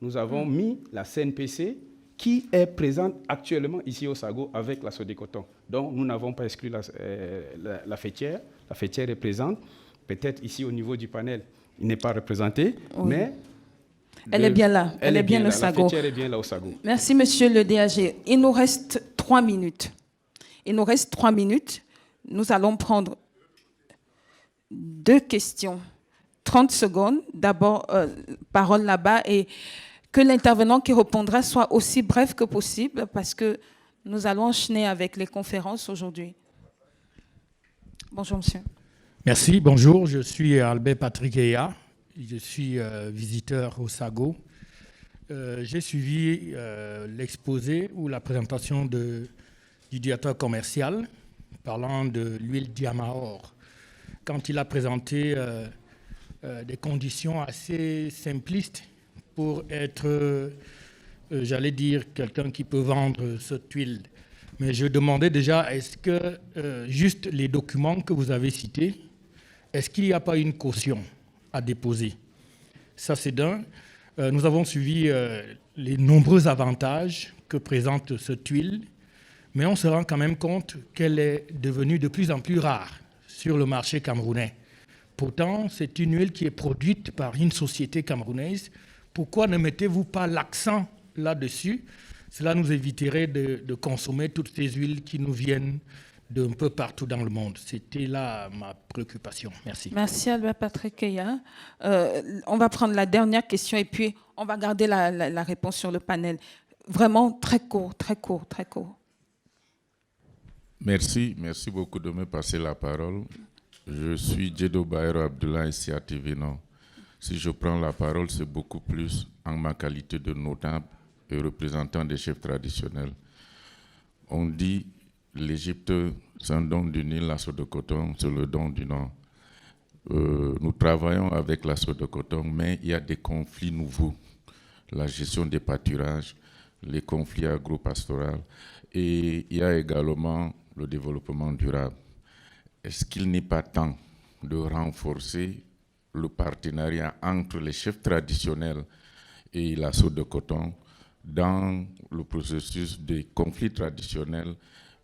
Nous avons mis la CNPC qui est présente actuellement ici au SAGO avec la Sodecoton. Donc, nous n'avons pas exclu la fêtière. La fêtière est présente. Peut-être ici au niveau du panel, il n'est pas représenté, mais... Elle est bien là. Elle est bien au SAGO. La fêtière est bien là au SAGO. Merci, monsieur le DAG. Il nous reste 3 minutes. Nous allons prendre 2 questions. 30 secondes. D'abord, parole là-bas, et que l'intervenant qui répondra soit aussi bref que possible, parce que nous allons enchaîner avec les conférences aujourd'hui. Bonjour, monsieur. Merci, bonjour. Je suis Albert Patrick Eya. Je suis visiteur au SAGO. J'ai suivi l'exposé ou la présentation du directeur commercial parlant de l'huile Diamaor. Quand il a présenté des conditions assez simplistes pour être, j'allais dire, quelqu'un qui peut vendre cette huile. Mais je demandais déjà, est-ce que juste les documents que vous avez cités, est-ce qu'il n'y a pas une caution à déposer? Ça, c'est d'un. Nous avons suivi les nombreux avantages que présente cette huile, mais on se rend quand même compte qu'elle est devenue de plus en plus rare sur le marché camerounais. Pourtant, c'est une huile qui est produite par une société camerounaise. Pourquoi ne mettez-vous pas l'accent là-dessus? Cela nous éviterait de consommer toutes ces huiles qui nous viennent d'un peu partout dans le monde. C'était là ma préoccupation. Merci. Merci Albert Patrick Eya. On va prendre la dernière question et puis on va garder la réponse sur le panel. Vraiment très court, très court, très court. Merci beaucoup de me passer la parole. Je suis Djedo Bayero Abdullah, ici à TV-Nord. Si je prends la parole, c'est beaucoup plus en ma qualité de notable et représentant des chefs traditionnels. On dit l'Égypte, c'est un don du Nil, l'assaut de coton, c'est le don du Nord. Nous travaillons avec l'assaut de coton, mais il y a des conflits nouveaux. La gestion des pâturages, les conflits agro-pastoraux, et il y a également le développement durable. Est-ce qu'il n'est pas temps de renforcer le partenariat entre les chefs traditionnels et l'assaut de coton dans le processus des conflits traditionnels,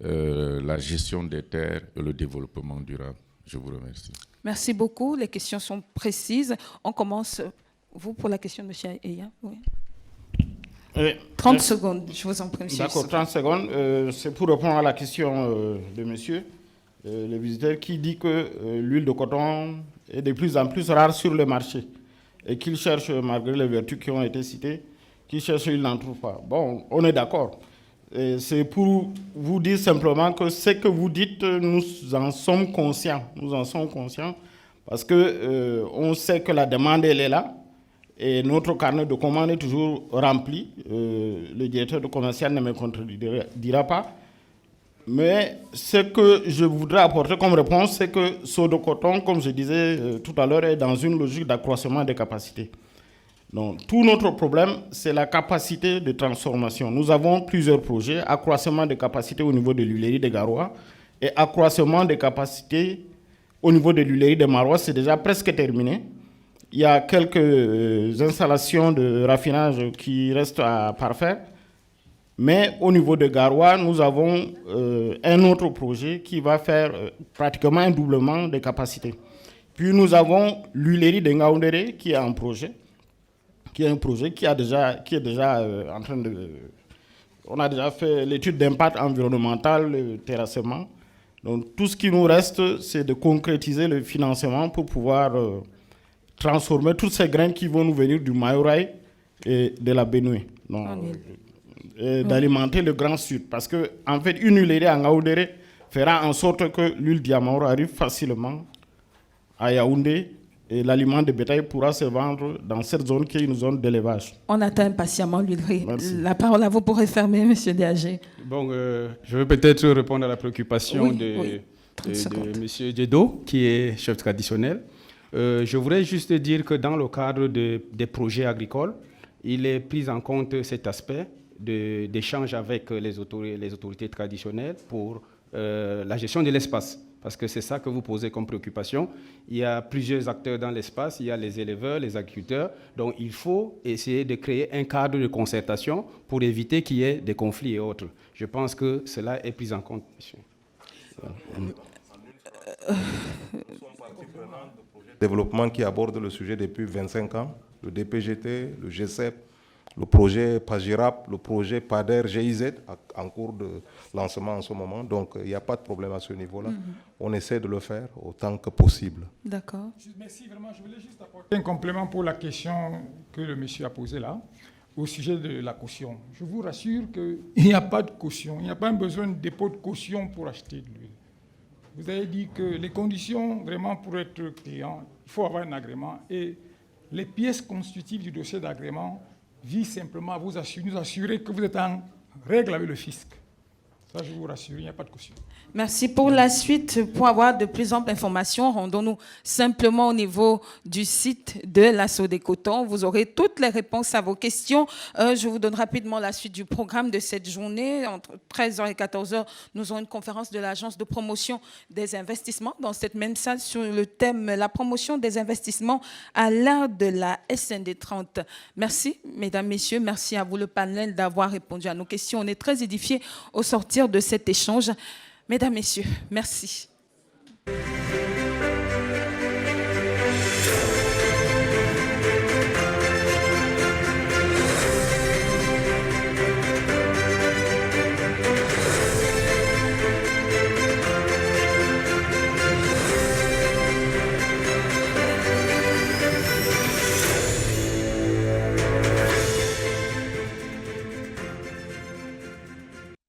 la gestion des terres et le développement durable? Je vous remercie. Merci beaucoup. Les questions sont précises. On commence, vous, pour la question de M. Eya. Oui. 30 secondes, je vous en prie. D'accord, 30 secondes. C'est pour répondre à la question de monsieur, le visiteur, qui dit que l'huile de coton est de plus en plus rare sur le marché et qu'il cherche, malgré les vertus qui ont été citées, qu'il cherche, il n'en trouve pas. Bon, on est d'accord. C'est pour vous dire simplement que ce que vous dites, nous en sommes conscients. Nous en sommes conscients parce que on sait que la demande, elle est là. Et notre carnet de commandes est toujours rempli. Le directeur de commercial ne me contredira pas. Mais ce que je voudrais apporter comme réponse, c'est que Sodo Coton, comme je disais tout à l'heure, est dans une logique d'accroissement des capacités. Donc, tout notre problème, c'est la capacité de transformation. Nous avons plusieurs projets, accroissement des capacités au niveau de l'huilerie de Garoua et accroissement des capacités au niveau de l'huilerie de Marois, c'est déjà presque terminé. Il y a quelques installations de raffinage qui restent à parfaire. Mais au niveau de Garoua, nous avons un autre projet qui va faire pratiquement un doublement des capacités. Puis nous avons l'huilerie de Ngaoundéré qui est un projet, qui est déjà en train de... On a déjà fait l'étude d'impact environnemental, le terrassement. Donc tout ce qui nous reste, c'est de concrétiser le financement pour pouvoir transformer toutes ces graines qui vont nous venir du Mayoraï et de la Benoué. D'alimenter le Grand Sud. Parce que, en fait, une huilerie à Ngaoundéré fera en sorte que l'huile Diamaro arrive facilement à Yaoundé et l'aliment de bétail pourra se vendre dans cette zone qui est une zone d'élevage. On attend impatiemment l'huilerie. La parole à vous pour refermer, M. Diagé. Bon, je vais peut-être répondre à la préoccupation de M. Djedo, qui est chef traditionnel. Je voudrais juste dire que dans le cadre des projets agricoles, il est pris en compte cet aspect d'échange avec les autorités traditionnelles pour la gestion de l'espace. Parce que c'est ça que vous posez comme préoccupation. Il y a plusieurs acteurs dans l'espace, il y a les éleveurs, les agriculteurs. Donc il faut essayer de créer un cadre de concertation pour éviter qu'il y ait des conflits et autres. Je pense que cela est pris en compte, monsieur. Développement qui aborde le sujet depuis 25 ans, le DPGT, le GCEP, le projet PAGIRAP, le projet PADER GIZ en cours de lancement en ce moment. Donc il n'y a pas de problème à ce niveau-là. On essaie de le faire autant que possible. D'accord. Merci vraiment. Je voulais juste apporter un complément pour la question que le monsieur a posée là, au sujet de la caution. Je vous rassure qu'il n'y a pas de caution. Il n'y a pas besoin de dépôt de caution pour acheter de l'huile. Vous avez dit que les conditions vraiment pour être client, il faut avoir un agrément. Et les pièces constitutives du dossier d'agrément visent simplement à nous assurer que vous êtes en règle avec le fisc. Ça, je vous rassure, il n'y a pas de caution. Merci. Pour la suite, pour avoir de plus amples informations, rendons-nous simplement au niveau du site de l'Assaut des Cotons. Vous aurez toutes les réponses à vos questions. Je vous donne rapidement la suite du programme de cette journée. Entre 13h et 14h, nous aurons une conférence de l'Agence de promotion des investissements dans cette même salle sur le thème « La promotion des investissements à l'ère de la SND 30 ». Merci, mesdames, messieurs. Merci à vous, le panel, d'avoir répondu à nos questions. On est très édifiés au sortir de cet échange. Mesdames, messieurs, merci.